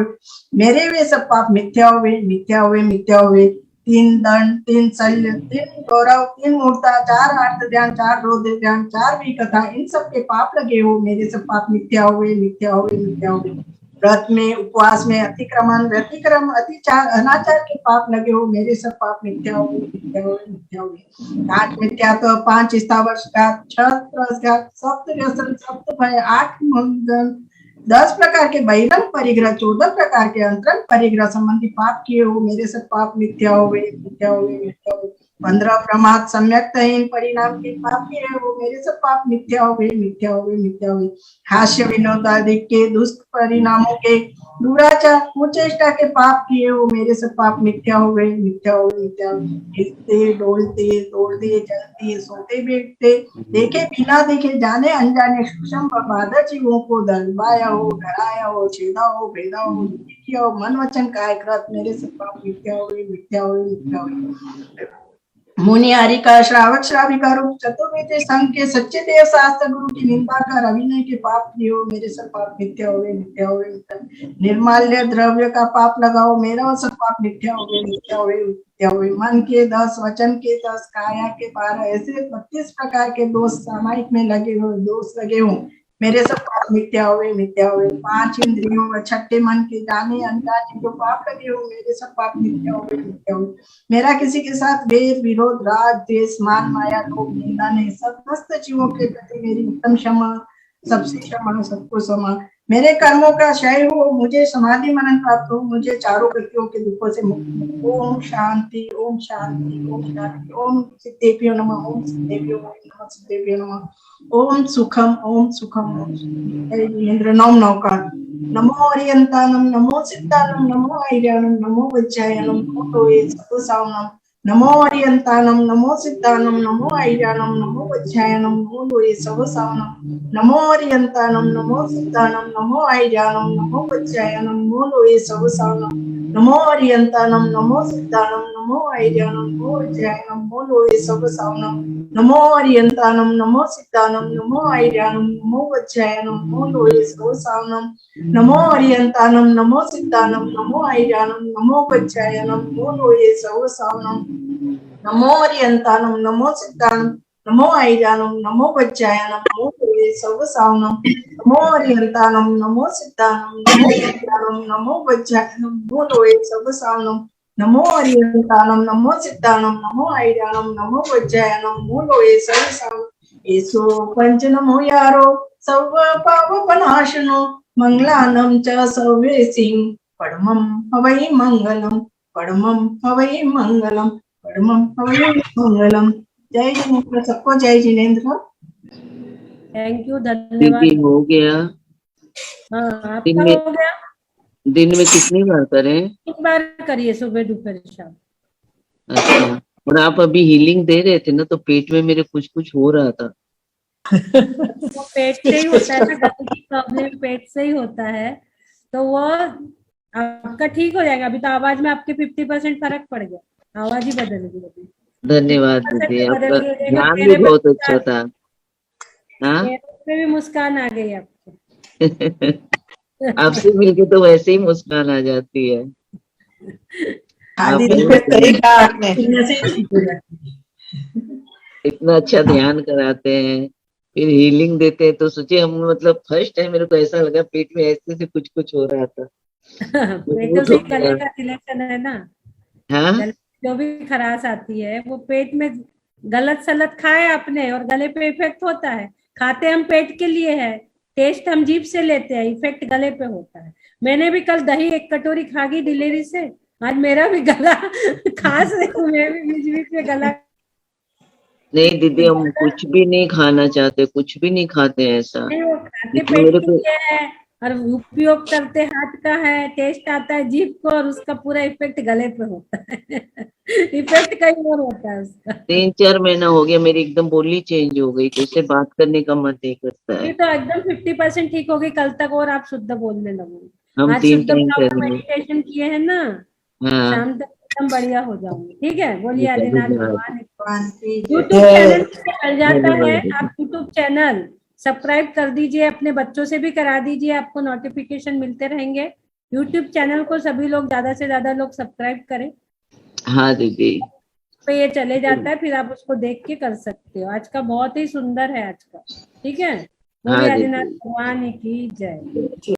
मेरे वे सब पाप मिथ्या हुए, मिथ्या हुए, मिथ्या हुए। 3 दंड, 3 शल्य, 3 गौरव, 3 मूर्ता, 4 आर्त ध्यान, 4 रौद्र ध्यान, 4 भी कथा, इन सब के पाप लगे हो। मेरे सब पाप मिथ्या हुए, मिथ्या हुए, मिथ्या हुए। व्रत में, उपवास में अतिक्रमण, व्यतिक्रम, अतिचार, अनाचार के पाप लगे हो। मेरे सब पाप मिथ्या हुए, मिथ्या हुए, मिथ्या हुए। 8 मिथ्या तो 5 स्थावर, 6 त्रसघात, 7 व्यसन, 7 भय, 8 मंगल, 10 प्रकार के बहिरंग परिग्रह, 14 प्रकार के अंतरंग परिग्रह संबंधी पाप किए हो। मेरे सब पाप मिथ्या हुए, मिथ्या हुए, मिथ्या हुए। 15 प्रमाद सम्यक्तहीन परिणाम के पाप किए हो। मेरे सब पाप मिथ्या हुए, मिथ्या हुए, मिथ्या हुए। हास्य विनोदादिक के दुष्परिणामों के, दुराचार, कुचेष्टा के पाप किए हो। मेरे सब पाप मिथ्या हुए, मिथ्या हुए, मिथ्या हुए। हिलते, डोलते, तोड़ते, चलते, सोते, बैठते, देखे बिना देखे, जाने अनजाने सूक्ष्म व बाधक जीवों को दबाया हो, डराया हो, छेदा हो, भेदा हो, किया हो, मन वचन काय कृत। मेरे सब पाप मिथ्या हुए, मिथ्या हुए, मिथ्या हुए। मुनि हरि का श्रावक श्राविका रूप चतुर्वेद संघ के सच्चे देव शास्त्र गुरु की निंदा कर अभिनय के पाप किए हो। मेरे सब पाप मिथ्या हुए, मिथ्या हुए, मिथ्या हुए। निर्माल्य द्रव्य का पाप लगाओ। मेरा सब पाप मिथ्या हुए, मिथ्या हुए, मिथ्या हुए। मन के 10, वचन के 10, काया के 12, ऐसे 32 प्रकार के दोष सामायिक में लगे हो, दोष लगे हो। मेरे सब पाप मिथ्या हुए, मिथ्या हुए। 5 इंद्रियों व 6 मन के जाने अनजाने जो पाप लगे हो। मेरे सब पाप मिथ्या हुए, मिथ्या हुए। मेरा किसी के साथ वेर, विरोध, राग, द्वेष, मान, माया, लोभ, निंदा नहीं। समस्त जीवों के प्रति मेरी उत्तम क्षमा, सबसे क्षमा, सबको क्षमा। मेरे कर्मों का क्षय हो, मुझे समाधि मनन प्राप्त हो, मुझे चारों गतियों के दुखों से मुक्ति। ओम शांति, ओम शांति, ओम शांति। ओम सिद्धेभ्यो नमः, ओम सिद्धेभ्यो नमः, सिद्धेभ्यो नमः। ओम सुखम, ओम सुखम, ओम सुखम। जय जिनेन्द्र। नौकार। नमो अरियंतानम, नमो सिद्धानम, नमो आर्यानम, नमो वज्रायनम, नमो लोये सवसावनम। नमो अरियंतानम, नमो सिद्धानम, नमो आर्यानम, नमो वज्रायनम, नमो लोये सवसावनम। नमो अरियंतानम, नमो सिद्धानम, नमो आर्यानम, नमो वज्रायनम, नमो लोये सवसावनम। नमो अरियंतानम, नमो सिद्धानम, नमो आर्यानम, नमो वज्रायनम, नमो लोये सवसावनम। नमो अरियंतानम, नमो सिद्धानम, नमो आर्यानम, नमो वज्रायनम, नमो लोये सवसावनम। नमो अरियंतानम, नमो सिद्धानम, नमो आर्यानम, नमो वज्रायनम, नमो लोये सवसावनम। नमो अरियंतानम, नमो सिद्धानम, नमो आर्यानम, नमो वज्रायनम, नमो लोये सवसावनम। नमो अरियंतानम, नमो सिद्धानम, नमो आर्यानम, नमो वज्रायनम, नमो लोये सवसावनम। नमो अरियंतानम, नमो सिद्धानम, नमो आर्यानम, नमो वज्रायनम, नमो लोये सवसावनम। येसो पंच नमो यारो सर्व पापनाशनो मंगलानम च सव्येसिं परमं हवै मंगलम, परमं हवै मंगलम, परमं हवै मंगलम। जय जिनेन्द्र। सबको जय जिनेन्द्र। थैंक यू, धन्यवाद। दीदी हो गया। हाँ, दिन आपका में हो गया। दिन में कितनी बार करें? 3 बार करिए, सुबह, दोपहर, शाम। अच्छा। और आप अभी हीलिंग दे रहे थे ना, तो पेट में मेरे कुछ कुछ हो रहा था। वो पेट से ही होता है ना, गले की प्रॉब्लम पेट से ही होता है, तो वो आपका ठीक हो जाएगा। अभी तो आवाज में आपके 50% फर्क पड़ गया, आवाज ही बदल गई अभी। धन्यवाद 50% दीदी, तो बदल आपका गई, देखो ध्यान भी चेहरे पे बहुत अच्छा था। हाँ। चेहरे पे भी मुस्कान आ गई आपके। आपसे मिलके तो वैसे ही मुस्कान आ जाती है। हाँ आप दीदी, बहुत सही कहा आपने। इतना अच्छा ध्यान कराते हैं, फिर हीलिंग देते हैं, तो सोचिए हम, मतलब फर्स्ट टाइम मेरे को ऐसा लगा पेट में ऐसे से कुछ कुछ हो रहा था। एकदम से गले का सिलेक्शन है ना। हाँ। गले में जो भी खराश आती है वो पेट में गलत सलत खाए आपने, और गले पे इफेक्ट होता है। खाते हम पेट के लिए है, टेस्ट हम जीभ से लेते हैं, इफेक्ट गले पे होता है। मैंने भी कल दही 1 कटोरी खा गई डिलीवरी से, आज मेरा भी गला खास है, मैं भी बीच बीच में गला। नहीं दीदी, हम कुछ भी नहीं खाना चाहते, कुछ भी नहीं खाते हैं ऐसा। नहीं, वो खाते लेकिन पेट मेरे के को लिए है और उपयोग करते हाथ का है, टेस्ट आता है जीभ को, और उसका पूरा इफेक्ट गले पे होता है। इफेक्ट कहीं और होता है उसका। 3-4 महीना हो गया, मेरी एकदम बोली चेंज हो गई, जैसे बात करने का मन नहीं करता ये है। तो एकदम 50% ठीक होगी कल तक, और आप शुद्ध बोलने लगोगे। हम आज 3 शुद्ध टाइम बोला, करेंगे। मेडिटेशन किए हैं ना, हाँ। शाम तक एकदम बढ़िया हो जाऊंगी। ठीक है, बोलिए आदिनाथ भगवान की। भगवान की जय। यूट्यूब चैनल मिल जाता है, आप यूट्यूब चैनल सब्सक्राइब कर दीजिए, अपने बच्चों से भी करा दीजिए, आपको नोटिफिकेशन मिलते रहेंगे। यूट्यूब चैनल को सभी लोग ज्यादा से ज्यादा लोग सब्सक्राइब करें, हाँ दीदी। तो ये चले जाता है, फिर आप उसको देख के कर सकते हो। आज का बहुत ही सुंदर है आज का। ठीक है, बोलिए हाँ दीदी। आदिनाथ भगवान की जय।